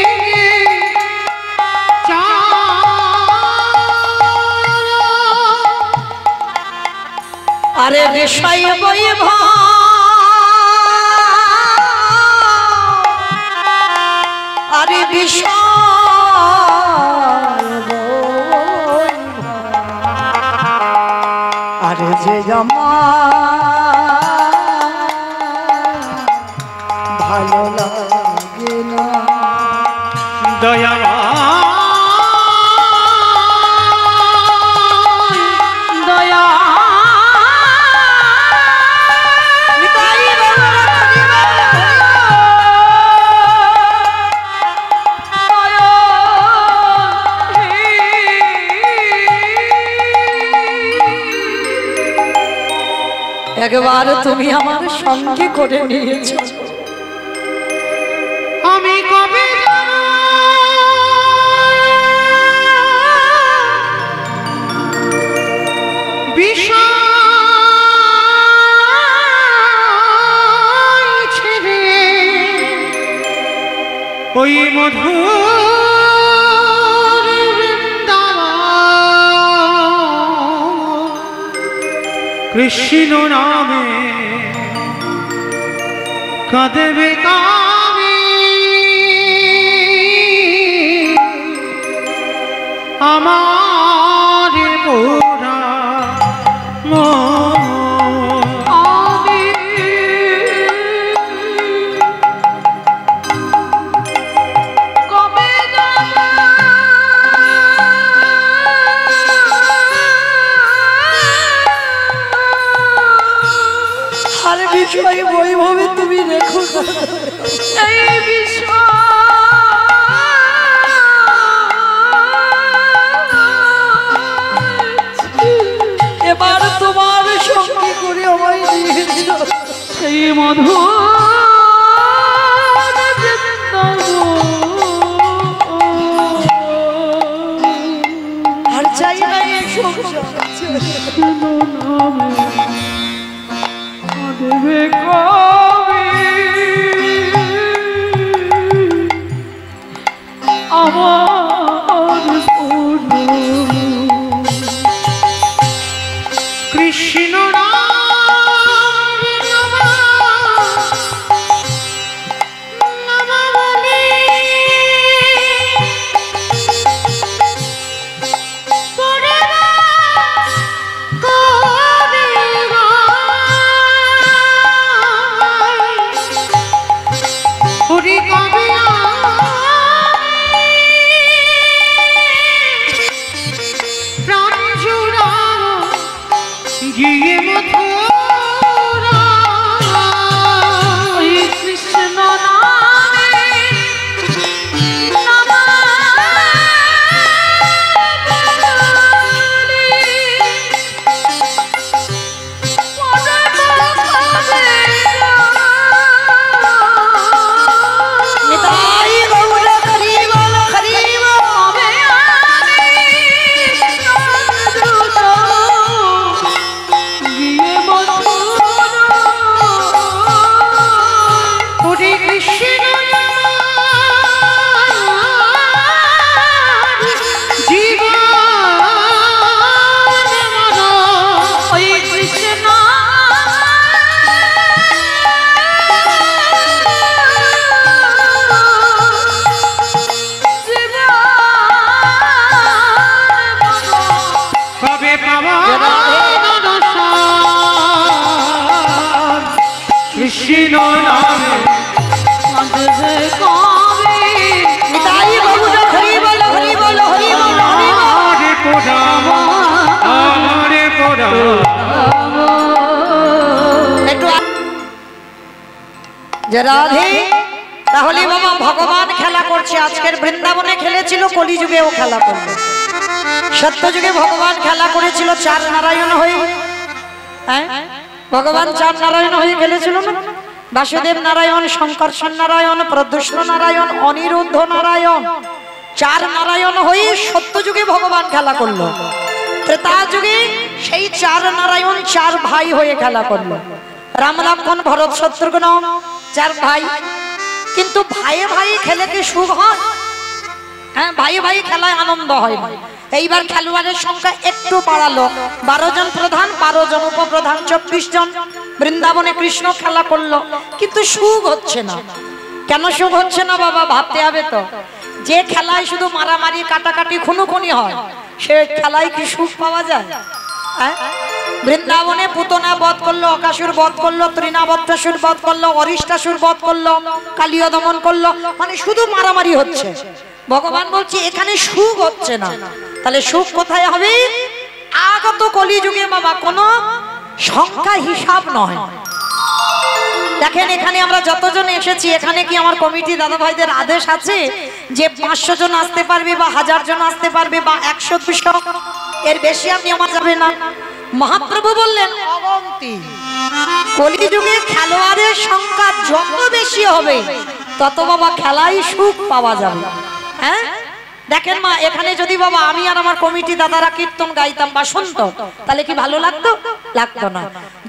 আরে বিষয় বৈভব আরে বিষয় আরে যে আমার ভালো লাগে না দয়া দয়া একবার তুমি আমার সঙ্গে করে নিয়েছো, আমি কবে বিষয় ছেড়ে ওই মধুর বৃন্দাবন কৃষ্ণ নামে কাঁদবে কামি আমার পোড়া আমি কবে আর বিষয় বৈভবে তুমি রেখো এই বিষয় এবার তোমার যে রাধে তাহলে বাবা ভগবান খেলা করছে। আজকের বৃন্দাবনে খেলেছিল, কলিযুগেও খেলা করবে। সত্যযুগে ভগবান খেলা করেছিল চার নারায়ণ হয়ে। হ্যাঁ, ভগবান চার নারায়ণ হয়ে খেলেছিল না? বাসুদেব নারায়ণ, শঙ্কর্ষণ নারায়ণ, প্রদ্যুষ্ণ নারায়ণ, অনিরুদ্ধ নারায়ণ। চার নারায়ণ হয়ে সত্যযুগে ভগবান খেলা করলো। ত্রেতা যুগে সেই চার নারায়ণ চার ভাই হয়ে খেলা করলো। রাম, লক্ষ্মণ, ভরত, শত্রুঘ্ন চার ভাই। কিন্তু ভাইয়ে ভাই খেলে কি সুখ হয়? হ্যাঁ, ভাই ভাই খেলায় আনন্দ হয় না। এইবার খেলোয়াড়ের সংখ্যা একটু বাড়ালো, 12 জন প্রধান, 12 জন উপপ্রধান, 24 জন। বৃন্দাবনে কৃষ্ণ খেলা করলো, কিন্তু সুখ হচ্ছে না। কেন সুখ হচ্ছে না বাবা? ভাবতে হবে তো। যে খেলায় শুধু মারামারি, কাটাকাটি, খুনোখুনি হয়, সে খেলায় কি সুখ পাওয়া যায়? বৃন্দাবনে পুতনা বধ করলো, অকাসুর বধ করলো, তৃণাবত্তাসুর বধ করলো, অরিষ্টাসুর বধ করলো, কালীয় দমন করলো, মানে শুধু মারামারি হচ্ছে। ভগবান বলছে এখানে সুখ হচ্ছে না। তাহলে সুখ কোথায় হবে? আগত কলিযুগে বাবা কোনো সংখ্যা হিসাব নয়। দেখেন এখানে আমরা যতজন এসেছি, এখানে কি আমার কমিটি দাদা ভাইদের আদেশ আছে যে 500 জন আসতে পারবে বা 1000 জন আসতে পারবে বা 100-200, এর বেশি আর নেওয়া যাবে না? মহাপ্রভু বললেন অগন্তি। কলিযুগে খেলোয়াড়ের সংখ্যা যত বেশি হবে তত বাবা খেলায় সুখ পাওয়া যাবে। হ্যাঁ, দেখেন মা, এখানে যদি বাবা আমি আর আমার কমিটি দাদারা কীর্তন গাইতাম বা শুনতো, তাহলে কি ভালো লাগতো? লাগতো না।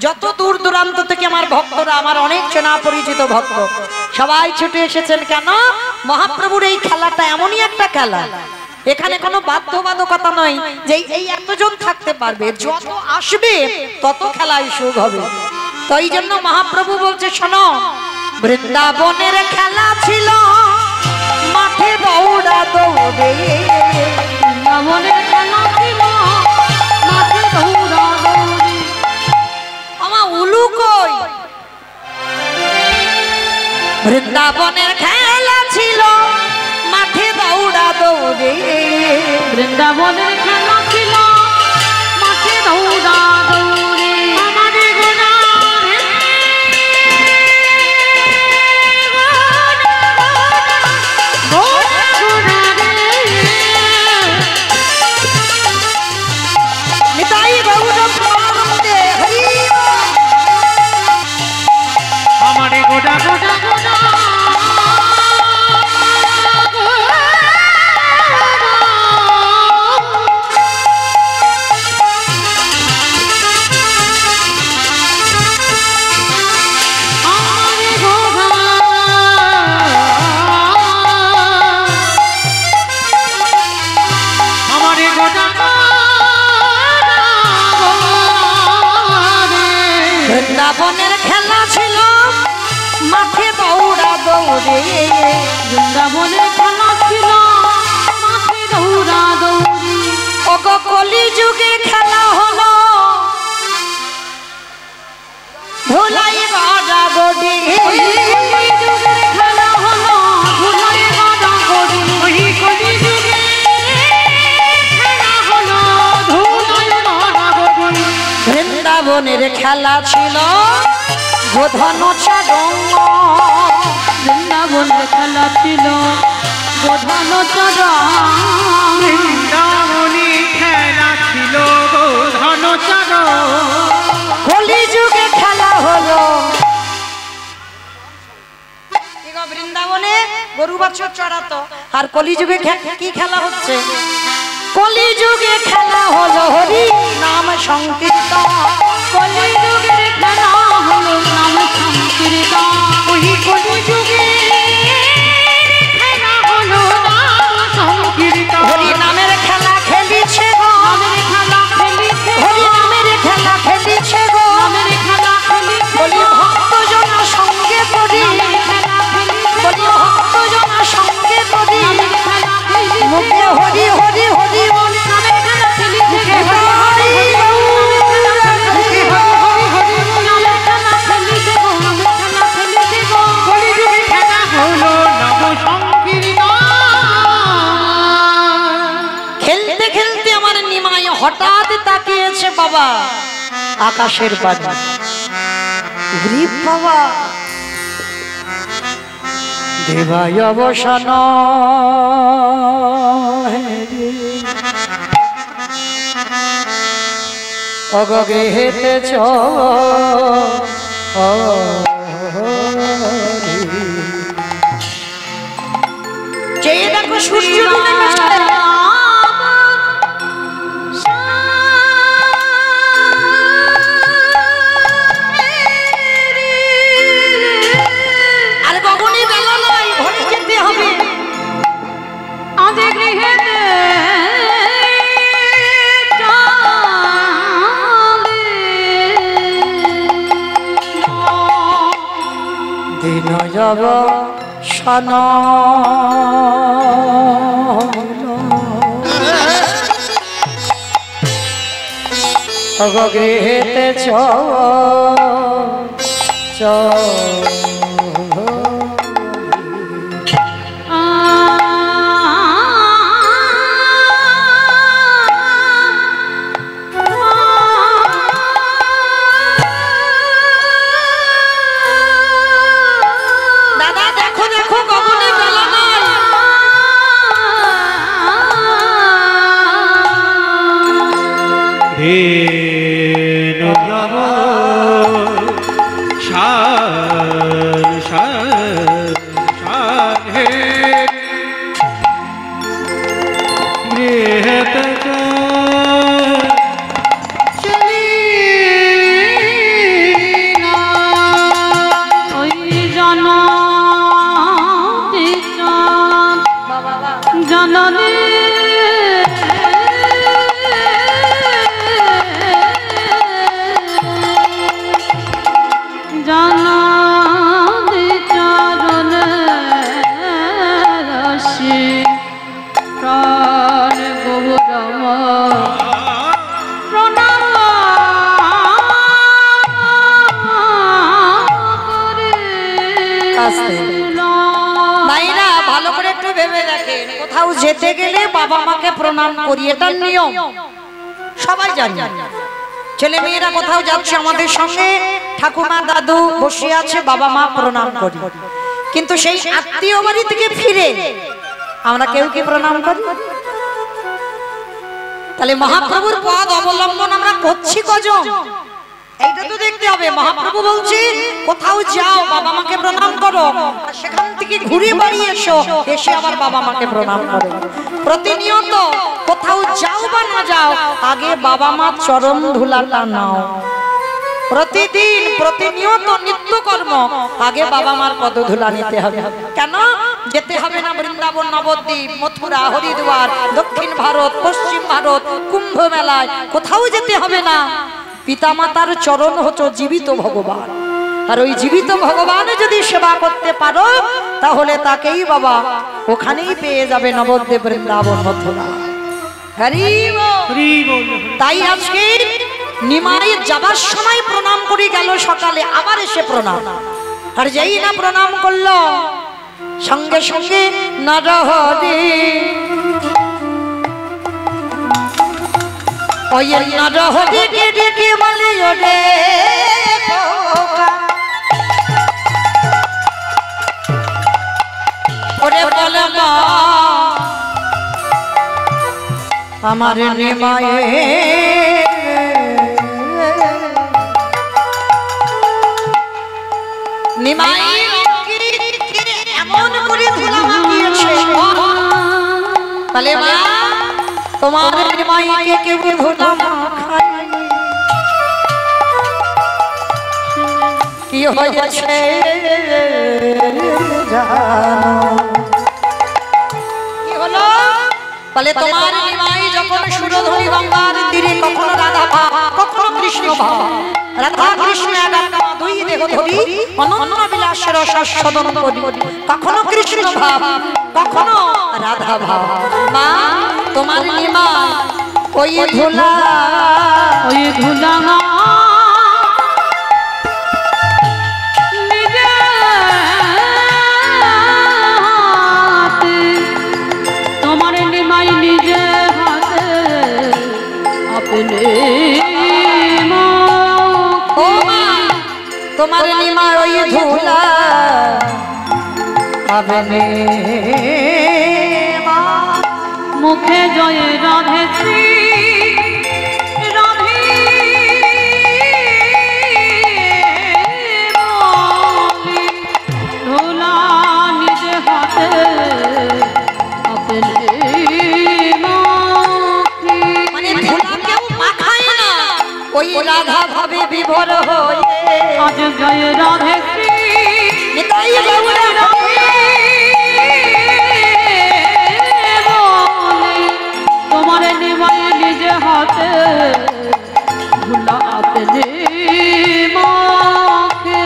যত দূর দূরান্ত থেকে আমার ভক্তরা, আমার অনেক চেনা পরিচিত ভক্ত, সবাই ছুটে এসেছেন। কেন? মহাপ্রভুর এই খেলাটা এমনই একটা খেলা, এখানে কোনো বাধ্যবাধকতা নয় যে এই এতজন থাকতে পারবে। যত আসবে তত খেলায় সুখ হবে। তো এই জন্য মহাপ্রভু বলছে, শোনো, বৃন্দাবনের খেলা ছিল মাঠে দৌড়া দৌড়ে। বৃন্দাবনের খেলা ছিল মাঠে দৌড়া দৌড়ি। আমার উলু কই? বৃন্দাবনের খেলা ছিল মাঠে দৌড়া দৌড়ে। বৃন্দাবনের খেলা ছিল মাঠে দৌড়া দৌড়ি। আমাদের গোনা নিতাই গৌর প্রেমানন্দে হরি আমারে গোটা গোটা গোনা বৃন্দাবনের খেলা ছিল মাঠে দৌড়া দৌড়ে। বৃন্দাবনের খেলা ছিল মাঠে দৌড়া দৌড়ি। ওগো কলিযুগে খেলা হলো ধুলাই গড়া গড়ি। কলিযুগের খেলা হলো ধুলাই গড়া গড়ি। কলিযুগের খেলা হলো ধুলাই গড়া গড়ি। বৃন্দাবনের খেলা ছিল গোধন চারঙ্গ। বৃন্দাবনের খেলা ছিল গোধন চরণ। বৃন্দাবনী খেলা ছিল ধন চার। কলিযুগে খেলা হলো, বৃন্দাবনে গরু বাছুর চড়াতো, আর কলিযুগে কি খেলা হচ্ছে? কলিযুগে খেলা হলো হরি নাম সংকীর্তন। কলিযুগের খেলা হলো নাম সংকীর্তন। ওই কলিযুগে খেলা হলো নাম সংকীর্তন। হরি নামের খেলা খেলিছে গো, নামের খেলা খেলিছে। হরি নামের খেলা খেলিছে গো। নামের খেলা খেলিছে। বলি ভক্তজন সঙ্গে পড়ি, খেলা খেলিছে। বলি ভক্তজন সঙ্গে পড়ি। নামের খেলা খেলিছে। মুখে হরি হরি হরি বলি, নামের খেলা খেলিছে। মুখে হরি কলিযুগে খেলা হলো নব সংকীর্তন। খেলতে খেলতে আমার নিমাই হঠাৎ তাকিয়েছে বাবা আকাশের পানে। বাবা দেবায় অবসান অগগৃহেতে যে দেখো সূর্য ডুবে গেছে। আর গগনে বেলা নাই, ঘরে যেতে হবে। আজ গৃহেতে দিন যাব সন গৃহেতে দাদা দেখো দেখো গগনে বেলা নাই। ধীনো যাব শান শান শান হে গৃহেতে চলি না ওই জননী জননী চরণ রসি প্রাণ গৌরম প্রণাম মায়েরা ভালো করে একটু ভেবে দেখেন, কোথাও যেতে গেলে বাবা মাকে প্রণাম করি, এটার নিয়ম সবাই জানি। ছেলে মেয়েরা কোথাও যাচ্ছে আমাদের সঙ্গে, ঠাকুমা দাদু বসে আছে, বাবা মা প্রণাম করি। কিন্তু সেই আত্মীয় বাড়ি থেকে ফিরে আমরা কেউ কি প্রণাম করি? তাহলে মহাপ্রভুর পদ অবলম্বন আমরা করছি কজন? এইটা তো দেখতে হবে। মহাপ্রভু বলছে কোথাও যাও বাবা মাকে প্রণাম করো, আর সেখান থেকে ঘুরে বাড়ি এসো, এসে আবার বাবা মাকে প্রণাম করো। প্রতিনিয়ত কোথাও যাও বা না যাও, আগে বাবা মা চরণ ধুলাটা নাও। প্রতিদিন প্রতিনিয়ত নিত্যকর্ম আগে বাবা মার পদধূলা নিতে হবে। কেন যেতে হবে না বৃন্দাবন, নবদ্বীপ, মথুরা, হরিদ্বার, দক্ষিণ ভারত, পশ্চিম ভারত, কুম্ভ মেলায়, কোথাও যেতে হবে না। পিতামাতার চরণ হচ্ছে জীবিত ভগবান, আর ওই জীবিত ভগবানে যদি সেবা করতে পারো তাহলে তাকেই বাবা ওখানেই পেয়ে যাবে, নবদ্বীপ, বৃন্দাবন, মথুরা। হরি বল। তাই আজকে নিমাই যাবার সময় প্রণাম করে গেল, সকালে আবার এসে প্রণাম। আর যেই না প্রণাম করলো সঙ্গে সঙ্গে নরহরি ওই নরহরি ডেকে বলে ওরে ওরে বলে মা আমার নিমায়ে নিমাই এমন করে ধুলা মাখিয়েছে, তাহলে মা তোমার নিমাইকে কেউ ধুলা মাখায়নি, কি হয়েছে জানো? কি হলো? বলে তোমার নিমাই যখন সুরধরি গঙ্গার তীরে কখনো রাধা ভাব, কখনো কৃষ্ণ ভাব, রাধা কৃষ্ণ দুই দেহ ধরি অনন্য বিলাসের রসাস্বাদন করি, কখনো কৃষ্ণ ভাব কখনো রাধা ভাব। মা তোমার নিমাই ওই ধুলা নিজে হাতে, তোমার নিমাই নিজে হাতে আপনি ও মা তোমার নিমাই ওই ধুলা আপনি মা মুখে জয় রাধে শ্রী রাধে বলি ধুলা নিজ হাতে আপনি মাখি। মানে ধুলা কেউ মাখায় না, ওই রাধা ভাবে বিভোর হয়ে আজ জয় রাধে শ্রী নিতাই গৌর রাধে বলি তোমার নিমাই নিজ হাতে ধুলা আপনি মাখে।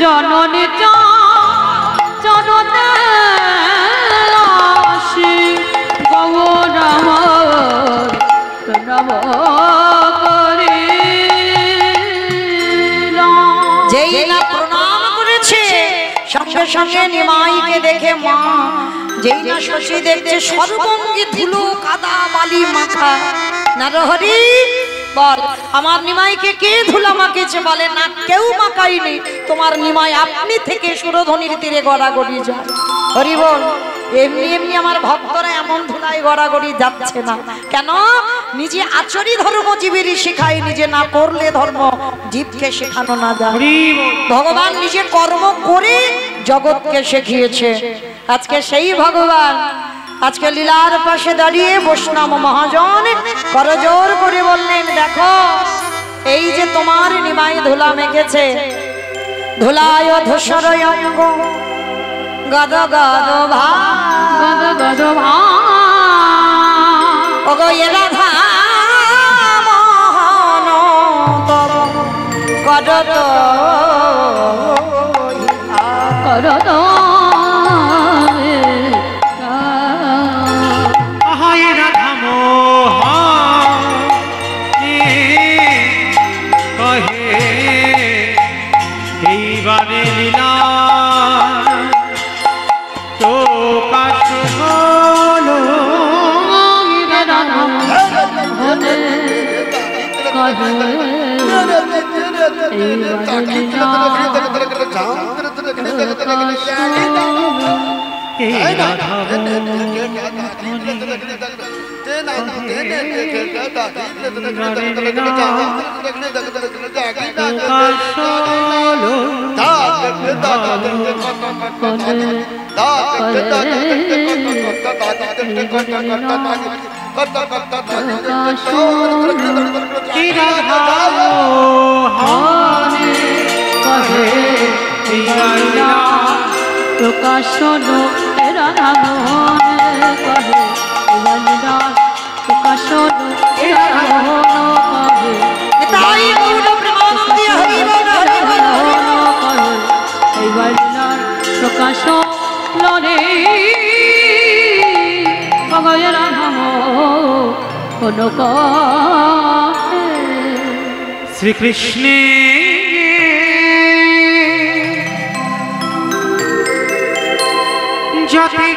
জননী চরণে আসি গৌর আমার প্রণাম করি। যেই না প্রণাম করেছে সঙ্গে সঙ্গে নিমাইকে দেখে মা, যেই না শশী দেখছে সর্বঙ্গে ধুলো কাদা বালি মাখা। নরহরি বল, আমার নিমাইকে কে ধুলা মাখেছে? বলে না, কেউ মাখায়নি, তোমার নিমাই আপনি থেকে সুরধনির তীরে গড়াগড়ি যায়। হরি বল। এমনি এমনি আমার ভক্তরা এমন ধুলায় গড়াগড়ি যাচ্ছে না কেন? নিজে আচরি ধর্ম জীবেরই শেখায়, নিজে না করলে ধর্ম জীবকে শেখানো না যায়। ভগবান নিজে কর্ম করে জগৎকে শিখিয়েছে। আজকে সেই ভগবান আজকে লীলার পাশে দাঁড়িয়ে বৈষ্ণব মহাজন করজোর করে বললেন, দেখো এই যে তোমার নিমাই ধুলা মেখেছে, ধুলায় ধূসর অঙ্গ গদ গদ ভা গদ গদ ভা ওগো এ রাধা মোহন তব করত করত আহায় রাধা মোহনে কহে এইবারে লীলা তো কাশ হলো এই রাধা প্রকাশন রাধা মোহন কহে প্রকাশন রাধা মোহন কহে তাই গৌর প্রেমানন্দে হরি বল হরি বল হরি বল। প্রকাশন লরে কহে রাধা মোহন কহে। শ্রীকৃষ্ণে জাতি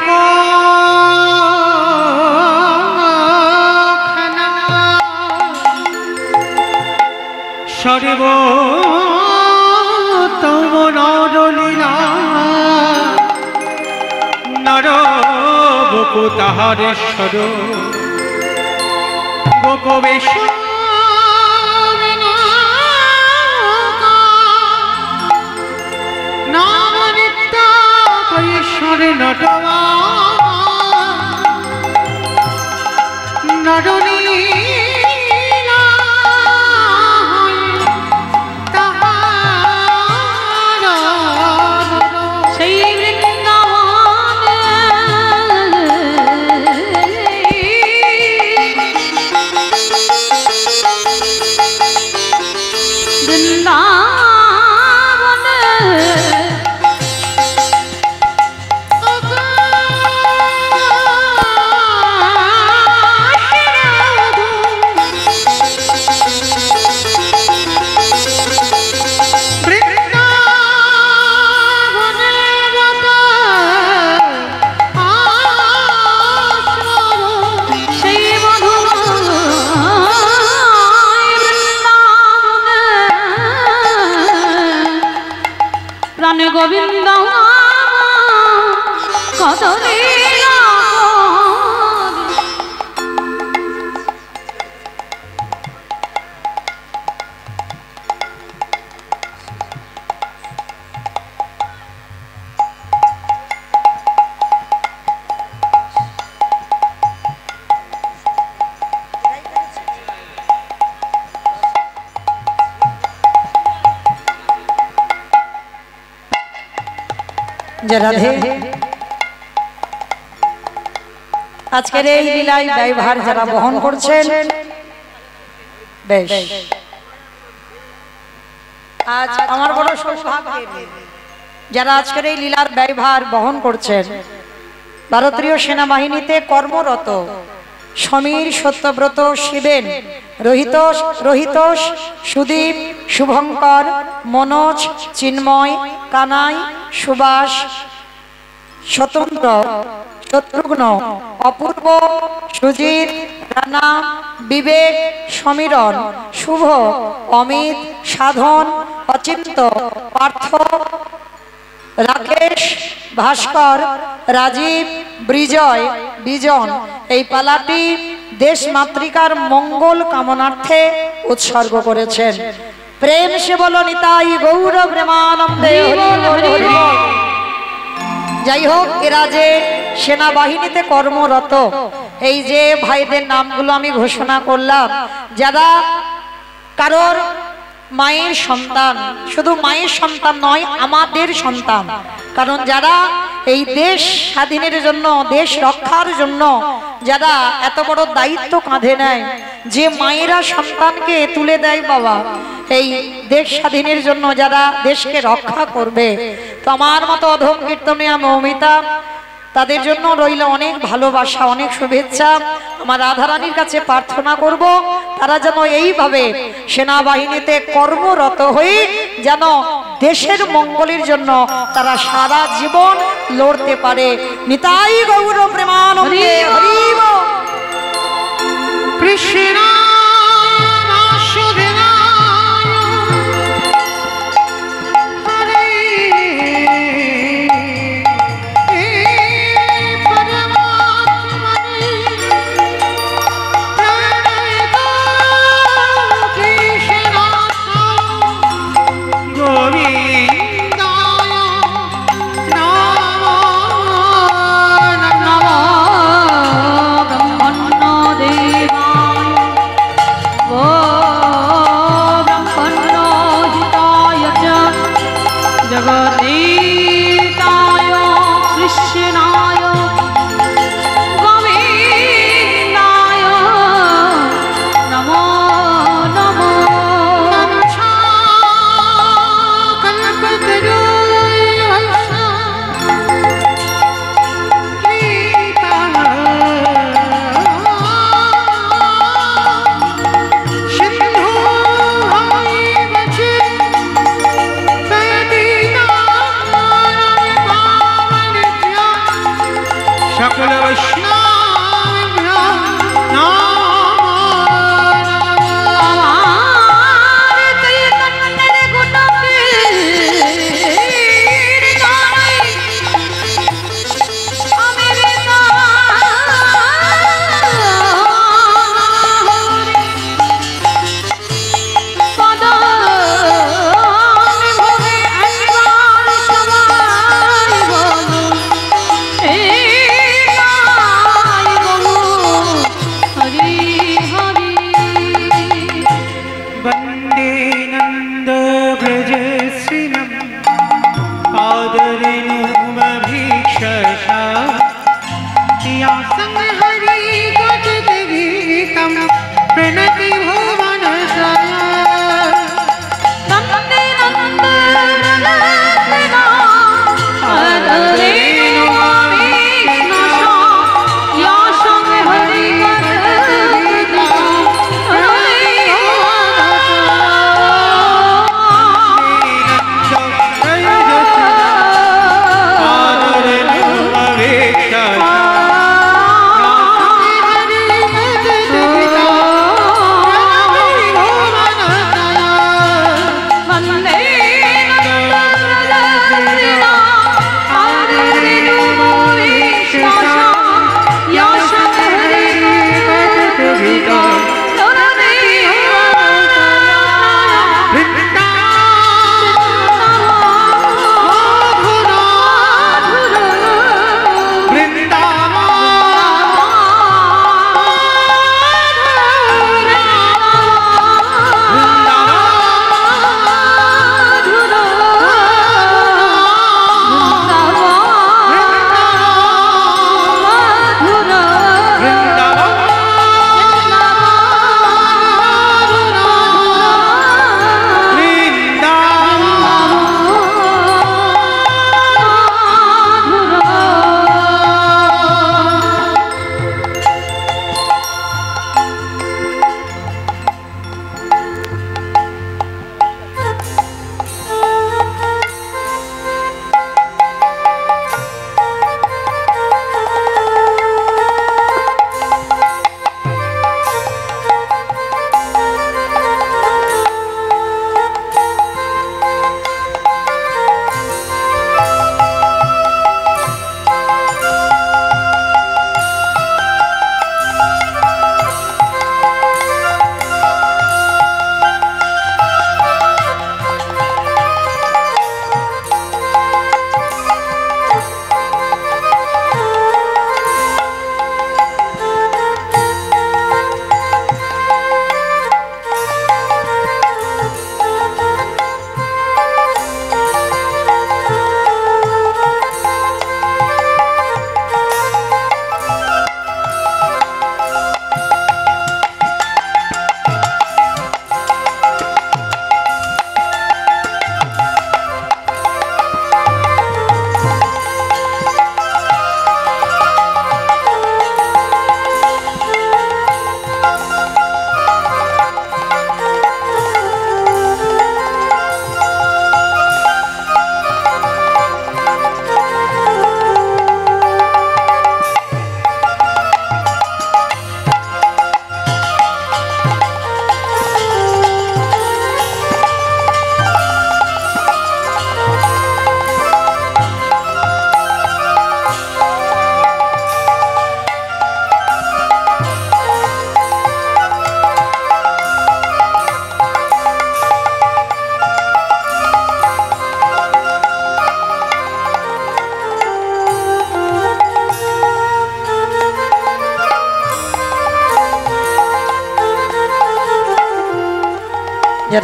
খানা সর্ব তম নরলীলা নর গোপ তাহারেশ্বর গোপবেশ ঈশ্বরে নটমা নরনী সেই বৃন্দাবনে বৃন্দাবনে বদলে যে রাধে আজকের এই লীলায় ব্যয়ভার যারা বহন করছেন, বেশ আজ আমার বড় সৌভাগ্য যারা আজকের এই লীলার ব্যয়ভার বহন করছেন, ভারতীয় সেনাবাহিনীতে কর্মরত সমীর, সত্যব্রত, শিবেন, রোহিতোষ, সুদীপ, শুভঙ্কর, মনোজ, চিন্ময়, কানাই, সুভাষ, স্বতন্ত্র, শত্রুঘ্ন, অপূর্ব, সুজিত, রানা, বিবেক, সমীরণ, শুভ, অমিত, সাধন, অচিন্ত, পার্থ, রাকেশ, ভাস্কর, রাজীব, বিজয়, বিজন এই পালাটি দেশ মাতৃকার মঙ্গল কামনার্থে উৎসর্গ করেছেন। প্রেম সে বলো নিতাই গৌর প্রেমানন্দে। যাই হোক, এরা যে সেনাবাহিনীতে কর্মরত এই যে ভাইদের নামগুলো আমি ঘোষণা করলাম, যারা কারোর মায়ের সন্তান, শুধু মায়ের সন্তান নয়, আমাদের সন্তান। কারণ যারা এই দেশ স্বাধীনের জন্য, দেশ রক্ষার জন্য যারা এত বড় দায়িত্ব কাঁধে নেয়, যে মায়েরা সন্তানকে তুলে দেয় বাবা এই দেশ স্বাধীনের জন্য, যারা দেশকে রক্ষা করবে, তো আমার মতো অধম কীর্তনিয়া মৌমিতা, তাদের জন্য রইল অনেক ভালোবাসা, অনেক শুভেচ্ছা। আমার রাধারানীর কাছে প্রার্থনা করব তারা যেন এইভাবে সেনাবাহিনীতে কর্মরত হয়ে যেন দেশের মঙ্গলের জন্য তারা সারা জীবন লড়তে পারে। নিতাই গৌর প্রেমানন্দে। হরি বল। কৃষ্ণ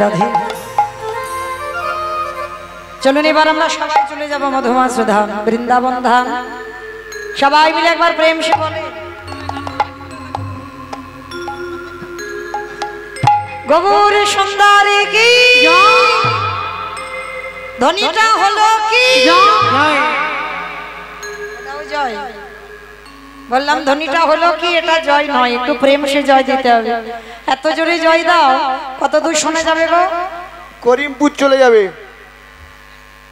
রাধে। চলুন এবার আমরা সবাই চলে যাব মধুমাস ধাম, বৃন্দাবন ধাম। সবাই মিলে একবার প্রেম সে বলে গৌর সুন্দরী কি ধ্বনিটা হলো কি জয়। বললাম ধ্বনিটা হলো কি, এটা জয় নয়, একটু প্রেম সে জয় দিতে হবে। এত জোরে জয় দাও, কত দূর শোনা যাবে গো? করিমপুর চলে যাবে।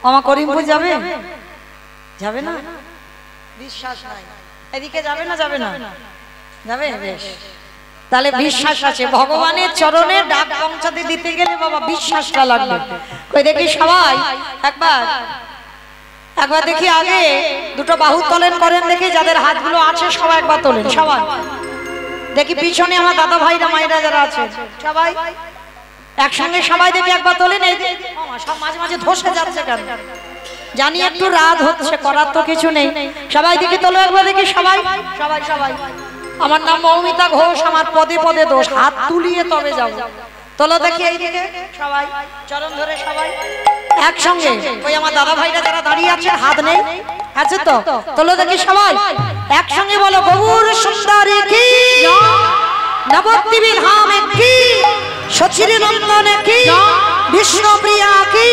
আমার করিমপুর যাবে? যাবে না, বিশ্বাস নাই। এদিকে যাবে না? যাবে না, যাবে। বেশ, তাহলে বিশ্বাস আছে। ভগবানের চরণে ডাক পৌঁছাতে দিতে গেলে বাবা বিশ্বাসটা লাগবে। কই দেখি সবাই একবার একবার দেখি, আগে দুটো বাহু তোলেন করেন দেখি, যাদের হাতগুলো আছে সবাই একবার তোলেন। সবাই দেখি, পিছনে আমার দাদা ভাইরা মায়েরা যারা আছে সবাই একসঙ্গে সবাই দেখি একবার তোলেন। এই সব মাঝে মাঝে ধসে যাচ্ছে কেন জানি, একটু রাত হচ্ছে, করার তো কিছু নেই। সবাই দেখি তোলো একবার দেখি, সবাই সবাই সবাই। আমার নাম মৌমিতা ঘোষ, আমার পদে পদে দোষ, হাত তুলিয়ে তবে যাবো। তোলো দেখি এইদিকে সবাই, চরণ ধরে সবাই একসঙ্গে। ওই আমার দাদা ভাইরা যারা দাঁড়িয়ে আছে হাত নেই, আছে তো? তোলো দেখি সবাই একসঙ্গে বলো গৌর সুন্দরী কি, নবদ্বীপের ধামে কি, সচির নন্দনে কি, বিষ্ণুপ্রিয়া কি,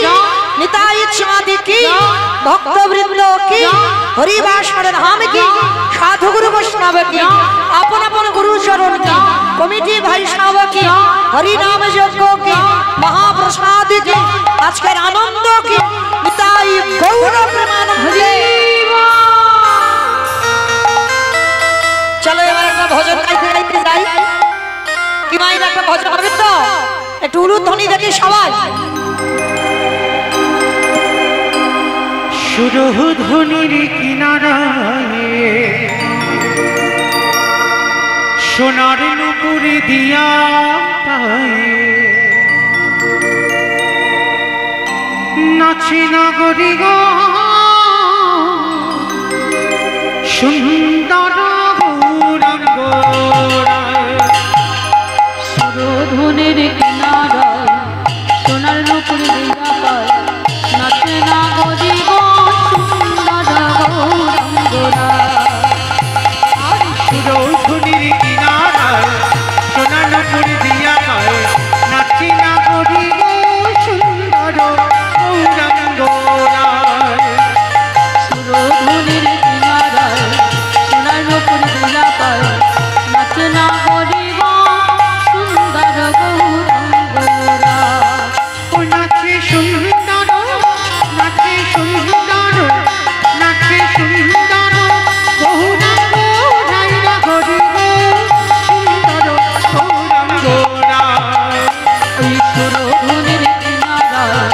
নিতাই চাঁদি কি, ভক্তবৃন্দ কি, হরিবাসর ধাম কি, সাধু গুরু বৈষ্ণব কি, আপন আপন গুরু চরণ কি, কমিটি ভাই সব কি, হরিনাম যজ্ঞ কি, মহাপ্রসাদ কি, আজকের আনন্দ কি, নিতাই গৌর প্রেমানন্দে। চলো এবার একটা ভজন গাইতে গাইতে যাই। কি মায়ের একটা ভজন হবে তো? একটু উলুধ্বনি দেখি সবাই। সুরধ্বনির কিনারায় সোনার নুপুরে দিয়া নাচে নাগরি গো সুন্দর গৌরাঙ্গ। সুরধুনির কিনারায় সোনার নুপুর দিয়া পায়, নাচে না গরি গো সুন্দর গৌরাঙ্গরা। সুরধুনির কিনারায় সোনার নুপুর দিয়া পায়, নাচে নাগরি গো সুন্দর গৌরাঙ্গরা। সুরধুনির কিনারায় সোনার নুপুর দিয়া পায়, নাচে না গরি গো সুন্দর গৌরাঙ্গরা। ও নাচে সুন্দর, নাচে সুন্দর, নাচে সুন্দর গৌরাঙ্গ রাইরা গরি গো সুন্দর গৌরাঙ্গরা। ওই সুরধুনির কিনারায়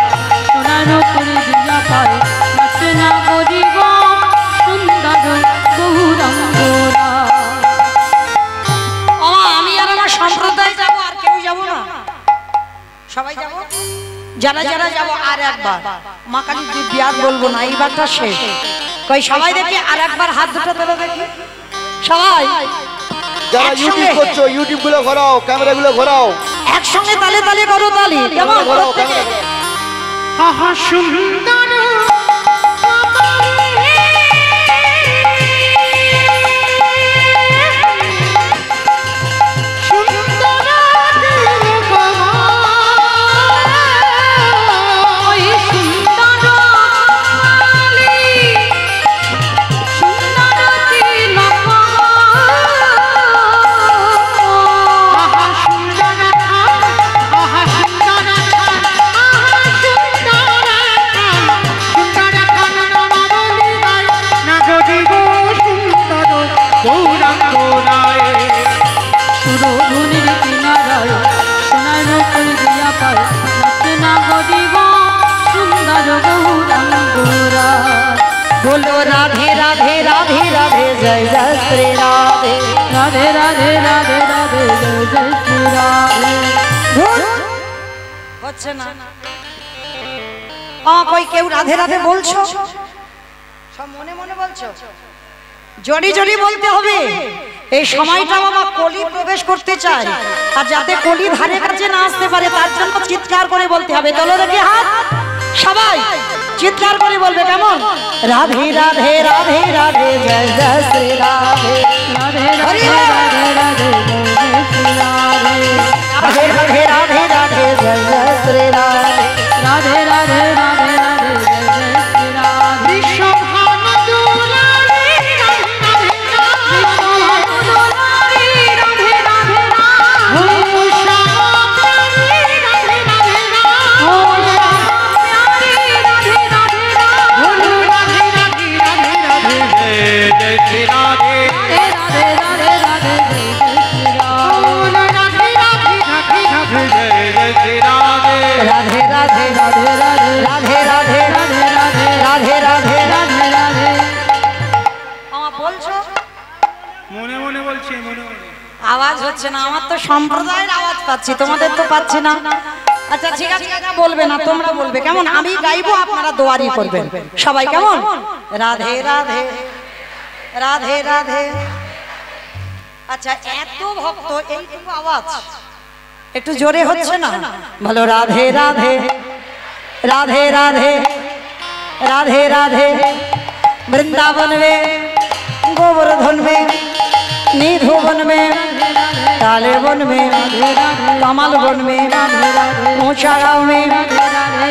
সোনার নুপুর দিয়া পায়, নাচে না গরি গো সুন্দর গৌরাঙ্গরা। আমি আর আমার সম্প্রদায় যাবো, আর কেউ যাবো না? সবাই যাবো, যারা যারা যাবো। আর একবার মা কালী বিয়ার বলবো না, এইবারটা শেষ। কই সবাই দেখি আর একবার হাত দুটো তোলো দেখি সবাই যারা একসঙ্গে। ইউটিউব করছো, ইউটিউব গুলো ঘোরাও, ক্যামেরা গুলো ঘোরাও, একসঙ্গে তালে তালে করো তালি। কেমন ঘোরাও প্রত্যেকে? ক্যামেরা। আহা সুন্দর ওই সুন্দর কালী, সুন্দর তিলক, আহা সুন্দর, আহা সুন্দর, আহা সুন্দর, সুন্দর কানন মামনি নাগরি গো সুন্দর গৌরাঙ্গরায়। সুরধুনির কিনারায় সোনার নুপুর দিয়া পায়, নাচে না গরি গো সুন্দর গৌরাঙ্গরা। बोलो राधे राधे राधे राधे जय जय श्री राधे। রাধে রাধে রাধে রাধে জয় জয় শ্রী রাধে। হচ্ছে না কই কেউ রাধে রাধে বলছো? সব মনে মনে বলছো? জড়ি জড়ি বলতে হবে। এই সময়টা বাবা কলি প্রবেশ করতে চায়, আর যাতে কলি ধারে কাছে না আসতে পারে তার জন্য চিৎকার করে বলতে হবে। তোলো রেখে হাত, সবাই চিৎকার করে বলবে, কেমন? রাধে রাধে রাধে রাধে জয় জয় শ্রী রাধে, রাধে রাধে রাধে রাধে জয় শ্রী রাধে, রাধে রাধে রাধে রাধে জয় জয় শ্রী রাধে, রাধে রাধে রাধে রাধে জয় শ্রী রাধে। বিশ্বভানু দুলারি রাধে রাধে দুলারি রাধে রাধে রাধে, ও শ্যামা প্যারি রাধে রাধে ও শ্যামা প্যারি রাধে রাধে রাধে, বলো রাধে রাধে রাধে রাধে জয় শ্রী রাধে, রাধে রাধে রাধে জয় শ্রী রাধে, বলো রাধে রাধে রাধে রাধে জয় শ্রী রাধে, রাধে রাধে রাধে রাধে রাধে রাধে রাধে রাধে রাধে রাধে রাধে রাধে। আমার বলছো মনে মনে বলছি, মনে মনে। আওয়াজ হচ্ছে না, আমার তো সম্প্রদায়ের আওয়াজ পাচ্ছি, তোমাদের তো পাচ্ছি না। আচ্ছা ঠিক আছে, এটা বলবে না, তোমরা বলবে, কেমন? আমি গাইবো, আপনারা দোয়ারি করবেন সবাই, কেমন? রাধে রাধে রাধে রাধে। আচ্ছা এত ভক্ত, এইটুকু আওয়াজ একটু জোরে হচ্ছে না? বলো রাধে রাধে রাধে রাধে রাধে রাধে। वृंदावन में गोवर्धन में निधु वन में काले वन में कमल वन में ऊंचा गाँव में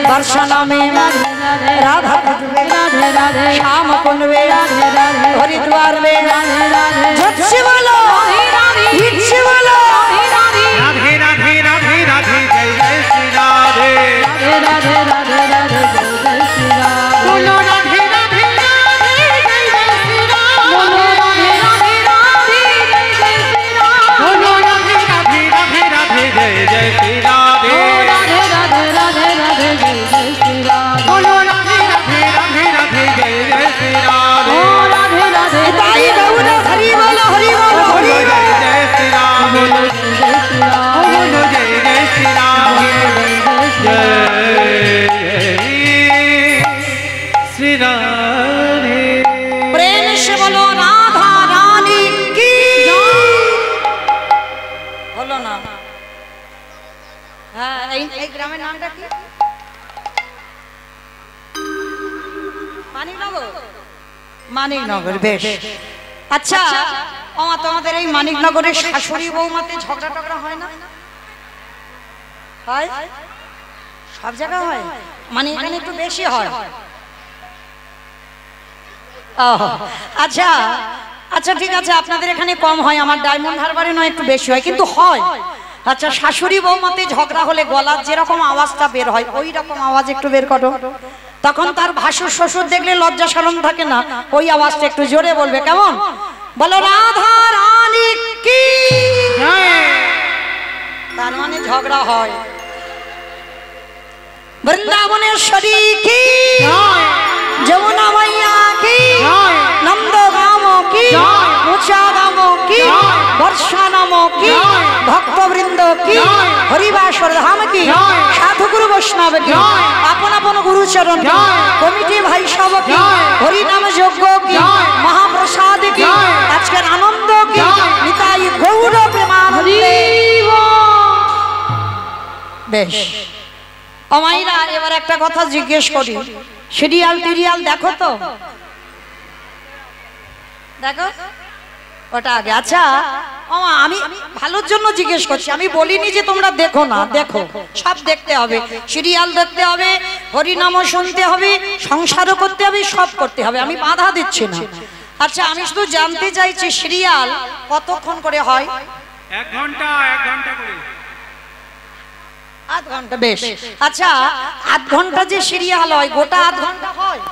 बरसाना में राधा कुंज में श्याम कुंड में हरिद्वार में झट बोलो हिट से बोलो राधे राधे राधे राधे जय जय श्री राधे, राधे राधे राधे राधे जय श्री राधे, बोलो राधे राधे राधे जय जय श्री राधे, बोलो राधे राधे राधे जय जय श्री राधे, बोलो राधे राधे राधे राधे जय जय श्री राधे, राधे राधे राधे राधे जय जय श्री राधे, बोलो राधे राधे राधे राधे जय जय श्री राधे, राधे राधे ताई गौरा हरि बोलो हरि बोलो हरि बोलो जय जय श्री राम, बोलो जय जय श्री राधे, बोलो जय जय श्री राम, जय श्री राधे। प्रेम से बोलो राधा रानी की बोलो ना। हाँ এই গ্রামের নামটা কি? মানিকনগর। মানিকনগর, বেশ। আচ্ছা তোমাদের এই মানিকনগরের শাশুড়ি বৌমাতে ঝগড়া টগড়া হয় না? হয়, সব জায়গায় হয়, মানে এখানে একটু বেশি হয়। আচ্ছা আচ্ছা ঠিক আছে, আপনাদের এখানে কম হয়, আমার ডায়মন্ড হারবারে নয় একটু বেশি হয়, কিন্তু হয়। আচ্ছা শাশুড়ি বৌমাতে ঝগড়া হলে গলার যেরকম আওয়াজটা বের হয় ওই রকম আওয়াজ একটু বের করো, তখন তার ভাসুর শ্বশুর দেখলে লজ্জা শরম থাকে না, ওই আওয়াজটা একটু জোরে বলবে, কেমন? বলো রাধা রানী কি, তার মানে ঝগড়া হয়। বৃন্দাবনেশ্বরী কি, যমুনা মাইয়া কি, নন্দগাম কি, মুচাগাম কি, বর্ষানাম কি, ভক্তবৃন্দ কি, হরিবাসর ধাম কি, সাধু গুরু বৈষ্ণব কি, আপন আপন গুরুচরণ কি, কমিটি ভাই সব কি, হরিনাম যজ্ঞ কি, মহাপ্রসাদ কি, আজকের আনন্দ কি, নিতাই গৌর প্রেমানন্দে। বেশ অমাইরা, এবার একটা কথা জিজ্ঞেস করি, সিরিয়াল টিরিয়াল দেখো তো? দেখো ওটা আগে। আচ্ছা আমি ভালোর জন্য জিজ্ঞেস করছি, আমি বলিনি যে তোমরা দেখো না, দেখো, সব দেখতে হবে, সিরিয়াল দেখতে হবে, হরিনামও শুনতে হবে, সংসারও করতে হবে, সব করতে হবে, আমি বাধা দিচ্ছি না। আচ্ছা আমি শুধু জানতে চাইছি সিরিয়াল কতক্ষণ করে হয়? 1 ঘন্টা 1 ঘন্টা করে। আধ ঘন্টা, বেশ। আচ্ছা আধ ঘন্টা যে সিরিয়াল হয় গোটা আধ ঘন্টা হয়?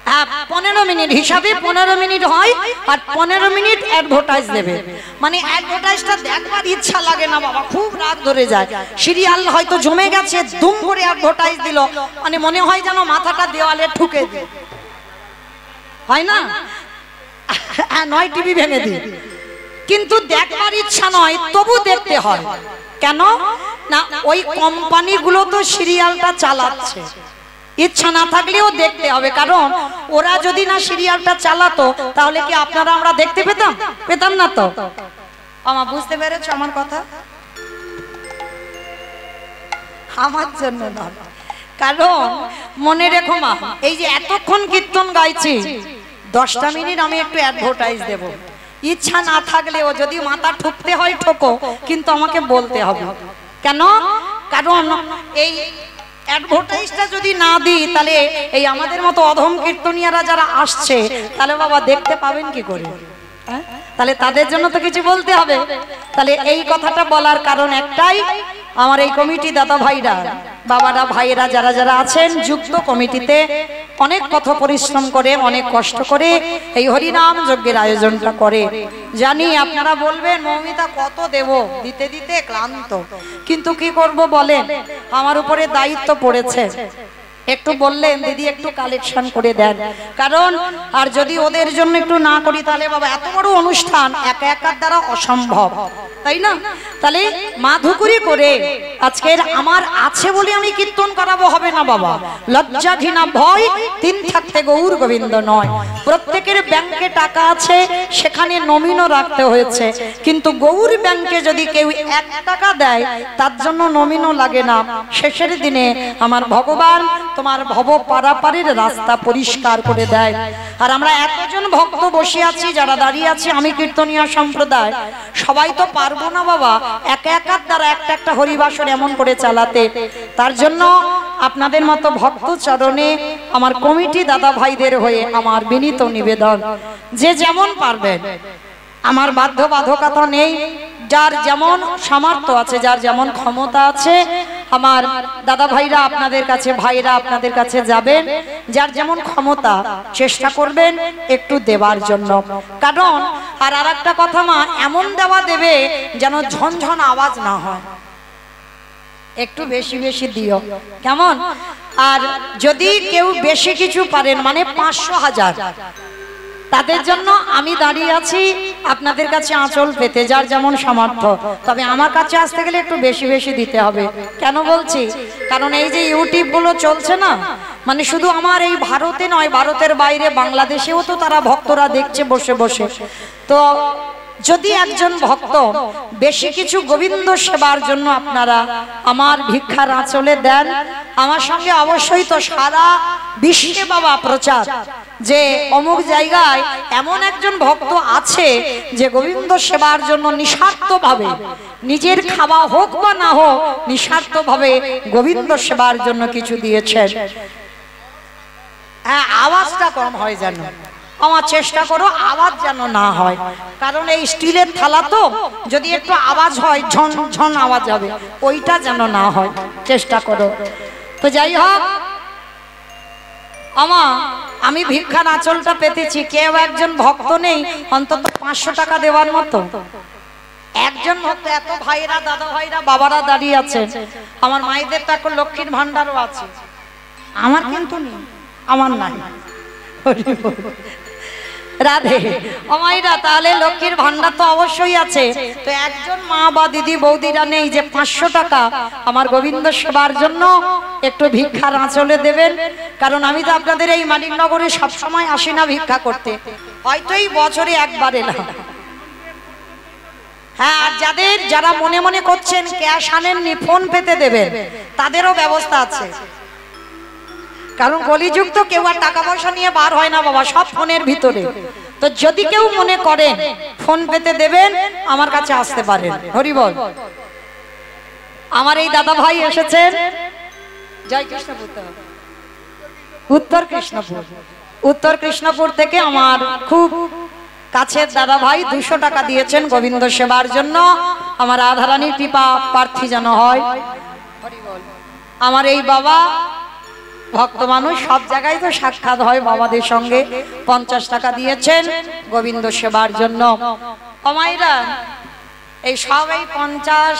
হ্যাঁ 15 মিনিট হিসাবে 15 মিনিট হয়, আর 15 মিনিট অ্যাডভার্টাইজ দেবে, মানে অ্যাডভার্টাইজটা দেখবার ইচ্ছা লাগে না বাবা, খুব রাগ ধরে যায়। সিরিয়াল হয়তো জমে গেছে, দুম করে অ্যাডভার্টাইজ দিল, মানে মনে হয় যেন মাথাটা দেওয়ালে ঠুকে দিই, হয় না? নয় টিভি ভেঙে দিই, কিন্তু দেখবার ইচ্ছা নয়, তবু দেখতে হয়। কেন না? ওই কোম্পানিগুলো তো সিরিয়ালটা চালাচ্ছে, ইচ্ছা না থাকলেও দেখতে হবে, কারণ ওরা যদি না সিরিয়ালটা চালাতো তাহলে কি আপনারা আমরা দেখতে পেতাম না তো। আমার বুঝতে পেরেছো আমার কথা? আমার জন্য নয়, কারণ মনে রেখো মা, এই যে এতক্ষণ কীর্তন গাইছি 10টা মিনিট আমি একটু অ্যাডভার্টাইজ দেব। ইচ্ছা না থাকলেও যদি মাথা ঠুকতে হয় ঠোকো, কিন্তু আমাকে বলতে হবে। কেন? কারণ এই অ্যাডভার্টাইজটা যদি না দিই তাহলে এই আমাদের মতো অধম কীর্তনিয়ারা যারা আসছে তাহলে বাবা দেখতে পাবেন কি করে? তাহলে তাদের জন্য তো কিছু বলতে হবে। তাহলে এই কথাটা বলার কারণ একটাই, আমার এই কমিটি দাদা ভাইরা, বাবারা, ভাইয়েরা যারা যারা আছেন যুক্ত কমিটিতে অনেক কত পরিশ্রম করে, অনেক কষ্ট করে এই হরিনাম যজ্ঞের আয়োজনটা করে। জানি আপনারা বলবেন মৌমিতা কত দেব, দিতে দিতে ক্লান্ত, কিন্তু কি করব বলেন, আমার উপরে দায়িত্ব পড়েছে। একটু বললেন দিদি একটু কালেকশন করে দেন, কারণ আর যদি ওদের জন্য একটু না করি তাহলে বাবা এত বড় অনুষ্ঠান একা একার দ্বারা অসম্ভব, তাই না? তাহলে মাধুকরি করে আজকের আমার আছে বলে আমি কীর্তন করাবো হবে না বাবা। লজ্জা ঘৃণা ভয় তিন থাকতে গৌর গোবিন্দ নয়। প্রত্যেকের ব্যাংকে টাকা আছে, সেখানে নমিনও রাখতে হয়েছে, কিন্তু গৌর ব্যাংকে যদি কেউ 1 টাকা দেয় তার জন্য নমিনও লাগে না। শেষের দিনে আমার ভগবান তোমার ভব পারাপারের রাস্তা পরিষ্কার করে দেয়। আর আমরা এতজন ভক্ত বসে আছি, যারা দাঁড়িয়ে আছি, আমি কীর্তনীয় সম্প্রদায়, সবাই তো পারবো না বাবা একা একার দ্বারা একটা একটা হরিবাসর এমন করে চালাতে। তার জন্য আপনাদের মতো ভক্ত চরণে আমার কমিটি দাদা ভাইদের হয়ে আমার বিনীত নিবেদন, যে যেমন পারবেন, আমার বাধ্যবাধকতা নেই, যার যেমন সামর্থ্য আছে, যার যেমন ক্ষমতা আছে, আমার দাদা ভাইরা আপনাদের কাছে, ভাইরা আপনাদের কাছে যাবেন, যার যেমন ক্ষমতা চেষ্টা করবেন একটু দেওয়ার জন্য। কারণ আর একটা কথা মা, এমন দেওয়া দেবে যেন ঝনঝন আওয়াজ না হয়, একটু বেশি বেশি দিও, কেমন? আর যদি কেউ বেশি কিছু পারেন, মানে 500 1000, তাদের জন্য আমি দাঁড়িয়ে আছি আপনাদের কাছে আঁচল পেতে, যার যেমন সামর্থ্য। তবে আমার কাছে আসতে গেলে একটু বেশি বেশি দিতে হবে। কেন বলছি? কারণ এই যে ইউটিউব গুলো চলছে না, মানে শুধু আমার এই ভারতে নয়, ভারতের বাইরে বাংলাদেশেও তো তারা ভক্তরা দেখছে বসে বসে। তো যদি একজন ভক্ত বেশি কিছু গোবিন্দ সেবার জন্য আপনারা আমার ভিক্ষার আঁচলে দেন, আমার সঙ্গে অবশ্যই তো সারা বিশ্বে বাবা প্রচার, যে অমুক জায়গায় এমন একজন ভক্ত আছে যে গোবিন্দ সেবার জন্য নিঃস্বার্থভাবে, নিজের খাওয়া হোক বা না হোক, নিঃস্বার্থভাবে গোবিন্দ সেবার জন্য কিছু দিয়েছেন। হ্যাঁ, আওয়াজটা কম হয় যেন, আমার চেষ্টা করো আওয়াজ যেন না হয়, কারণ এই স্টিলের থালা তো, যদি একটু আওয়াজ হয় ঝন ঝন আওয়াজ হবে, ওইটা যেন না হয়, চেষ্টা করো। তো যাই হোক, আমি ভিক্ষার আঁচলটা পেতেছি, কেউ একজন ভক্ত নেই অন্তত 500 টাকা দেওয়ার মতো? একজন ভক্ত, এত ভাইরা, দাদা ভাইরা, বাবারা দাঁড়িয়ে আছেন, আমার মায়েদের তো এখন লক্ষ্মীর ভান্ডারও আছে, আমার কিন্তু নেই, আমার নাই। রাধে ও মাইরা, তাহলে লক্ষ্মীর ভান্ডার তো অবশ্যই আছে। তো একজন মা বা দিদি বৌদিরা নেই যে 500 টাকা আমার গোবিন্দ সেবার জন্য একটু ভিক্ষার আঁচলে দেবেন? কারণ আমি তো আপনাদের এই মানিকনগরে সবসময় আসি না ভিক্ষা করতে, হয়তো এই বছরে একবার এলাম। হ্যাঁ, আর যারা মনে মনে করছেন ক্যাশ আনেননি, ফোন পেতে দেবেন, তাদেরও ব্যবস্থা আছে। কারণ কলিযুগ তো, কেউ আর টাকা পয়সা নিয়ে বার হয় না বাবা, সব ফোনের ভিতরে। তো যদি কেউ মনে করেন ফোন পেতে দেবেন, আমার কাছে আসতে পারেন। হরি বল। আমার এই দাদা ভাই এসেছেন জয় কৃষ্ণপুর, উত্তর কৃষ্ণপুর থেকে আমার খুব কাছের দাদা ভাই 200 টাকা দিয়েছেন গোবিন্দ সেবার জন্য। আমার রাধারানীর কৃপা প্রার্থী যেন হয়। আমার এই বাবা ভক্ত মানুষ, সব জায়গায় তো সাক্ষাৎ হয় বাবাদের সঙ্গে, 50 টাকা দিয়েছেন গোবিন্দ সেবার জন্য। আমাইরা এই সব এই 50,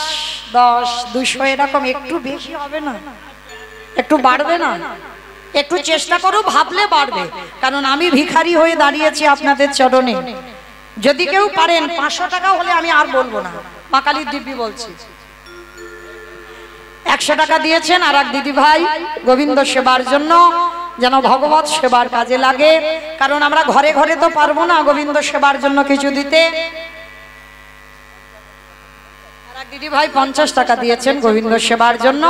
10, 200 এরকম একটু বেশি হবে না? একটু বাড়বে না? একটু চেষ্টা করো, ভাবলে বাড়বে। কারণ আমি ভিখারি হয়ে দাঁড়িয়েছি আপনাদের চরণে। যদি কেউ পারেন 500 টাকা হলে আমি আর বলবো না, মা কালীর দিব্যি বলছি। 100 টাকা দিয়েছেন আর এক দিদি ভাই গোবিন্দ সেবার জন্য, যেন ভগবত সেবার কাজে লাগে। কারণ আমরা ঘরে ঘরে তো পারবো না গোবিন্দ সেবার জন্য কিছু দিতে। আর এক দিদি ভাই 50 টাকা দিয়েছেন গোবিন্দ সেবার জন্য।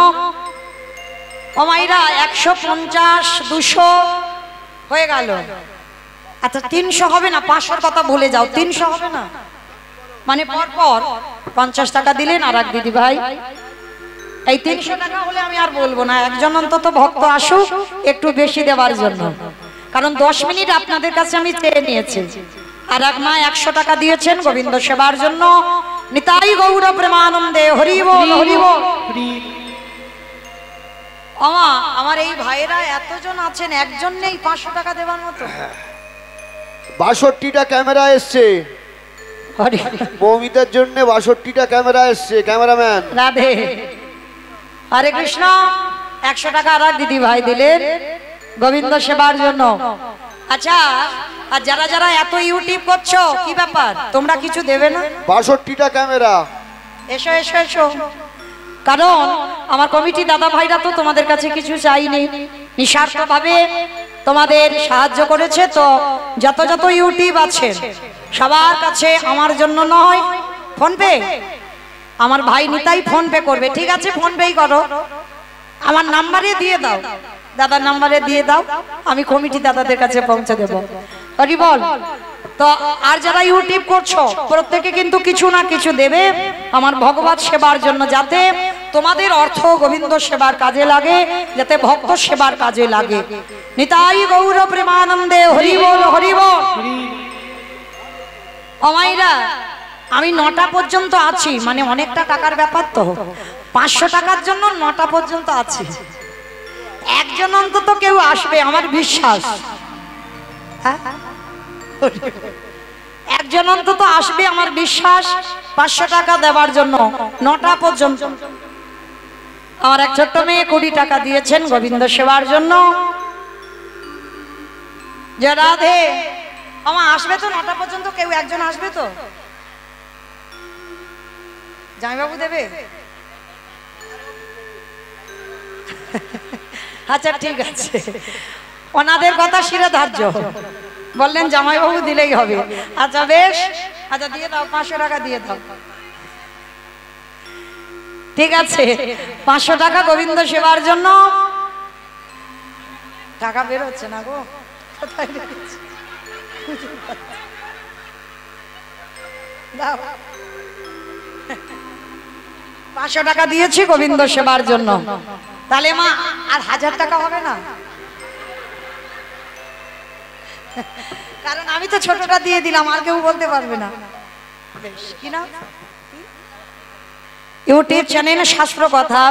ও মাইরা 150, 200 হয়ে গেল। আচ্ছা 300 হবে না? 500-র কথা ভুলে যাও, 300 হবে না? মানে পরপর 50 টাকা দিলেন আর এক দিদি ভাই। এই 300 টাকা হলে আমি আর বলবো না, একজন অন্তত ভক্ত আসুক একটু বেশি দেওয়ার জন্য। কারণ 10 মিনিট আপনাদের কাছে আমি চেয়ে নিয়েছি। আর এক মা 100 টাকা দিয়েছেন গোবিন্দ সেবার জন্য। নিতাই গৌর প্রেমানন্দে হরি বল হরি বল। আমা আমার এই ভাইরা এতজন আছেন, একজন নেই 500 টাকা দেওয়ার মতো? 62টা ক্যামেরা এসছে মৌমিতার জন্য, 62টা ক্যামেরা এসছে। ক্যামেরাম্যান রাধে হরে কৃষ্ণ। 100 টাকা আর দিদি ভাই দিলেন গোবিন্দ সেবার জন্য। আচ্ছা, আর যারা যারা এত ইউটিউব করছো কি ব্যাপার, তোমরা কিছু দেবে না? 62টা ক্যামেরা। এসো এসো এসো। কারণ আমার কমিটি দাদা ভাইরা তো তোমাদের কাছে কিছু চাইনি, নিঃস্বার্থভাবে তোমাদের সাহায্য করেছে। তো যত যত ইউটিউব আছে সবার কাছে আমার জন্য নয়, ফোনপে আমার ভাই নিতাই ফোনপে করবে, ঠিক আছে? ফোনপেই করো, আমার নাম্বারে দিয়ে দাও, দাদার নাম্বারে দিয়ে দাও, আমি কমিটি দাদাদের কাছে পৌঁছে দেবো। হরি বল। তো আর যারা ইউটিউব করছো প্রত্যেকে কিন্তু কিছু না কিছু দেবে আমার ভগবত সেবার জন্য, যাতে তোমাদের অর্থ গোবিন্দ সেবার কাজে লাগে, যাতে ভক্ত সেবার কাজে লাগে। নিতাই গৌর প্রেমানন্দে হরি বল হরি বল। অমাইরা আমি 9টা পর্যন্ত আছি, মানে অনেকটা টাকার ব্যাপার তো, 500 টাকার জন্য 9টা পর্যন্ত আছি। একজন অন্তত কেউ আসবে আমার বিশ্বাস, একজন অন্তত আসবে আমার বিশ্বাস 500 টাকা দেওয়ার জন্য। 9টা পর্যন্ত আমার এক ছোট্ট মেয়ে 20 টাকা দিয়েছেন গোবিন্দ সেবার জন্য। যে রাধে আমার আসবে তো 9টা পর্যন্ত, কেউ একজন আসবে তো? জামাইবাবু দেবে? আচ্ছা ঠিক আছে, ওনাদের কথা শিরোধার্য, বললেন জামাইবাবু দিলেই হবে। আচ্ছা বেশ, আচ্ছা দিয়ে দাও, 500 টাকা দিয়ে দাও। ঠিক আছে, 500 টাকা গোবিন্দ সেবার জন্য। টাকা বের হচ্ছে না গো, কোথায় রেখেছি? দাও। 500 টাকা দিয়েছি গোবিন্দ সেবার জন্য। তাহলে মা আর 1000 টাকা হবে না? কারণ আমি তো ছোটটা দিয়ে দিলাম, আর কেউ বলতে পারবে না। বেশ, কি না ইউটিউব চ্যানেল শাস্ত্র কথা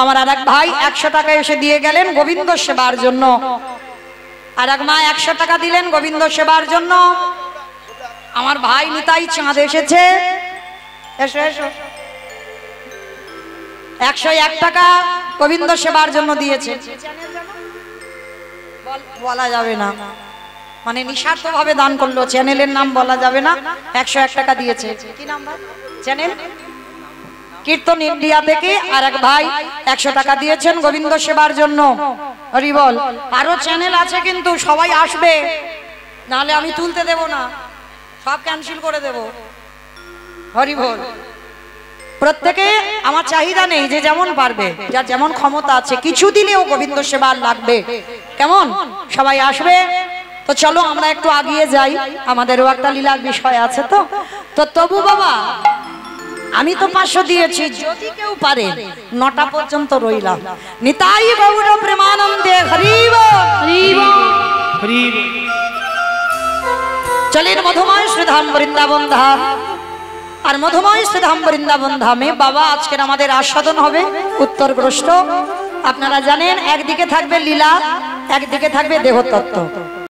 আমার আর এক ভাই 100 টাকা এসে দিয়ে গেলেন গোবিন্দ সেবার জন্য। আর এক মা 100 টাকা দিলেন গোবিন্দ সেবার জন্য। আমার ভাই নিতাই চাঁদ এসেছে, এসো এসো, 101 টাকা গোবিন্দ সেবার জন্য দিয়েছে। বলা যাবে না, মানে নিঃস্বার্থ ভাবে দান করলো, চ্যানেলের নাম বলা যাবে না। 101 টাকা দিয়েছে। কি নাম ভাই চ্যানেল? কীর্তন ইন্ডিয়া থেকে আর এক ভাই 100 টাকা দিয়েছেন গোবিন্দ সেবার জন্য। হরি বল। আরো চ্যানেল আছে কিন্তু সবাই আসবে, নাহলে আমি তুলতে দেব না, সব ক্যান্সেল করে দেব। হরি বল। প্রত্যেকে আমার চাহিদা নেই, যে যেমন পারবে, যার যেমন ক্ষমতা আছে, কিছু দিলেও গোবিন্দ সেবার লাগবে। কেমন? সবাই আসবে তো চলো আমরা একটু আগিয়ে যাই, আমাদেরও একটা লীলার বিষয় আছে। তো তো তবু বাবা আমি তো 500 দিয়েছি, যদি কেউ পারে 9টা পর্যন্ত রইলাম। নিতাই গৌর প্রেমানন্দে হরি বল হরি বল হরি বল। চলেন মধুময় শ্রীধাম বৃন্দাবন ধাম। আর মধুময় শ্রীধাম বৃন্দাবন ধামে বাবা আজকের আমাদের আস্বাদন হবে উত্তরগ্রষ্ট। আপনারা জানেন একদিকে থাকবে লীলা, একদিকে থাকবে দেহতত্ত্ব।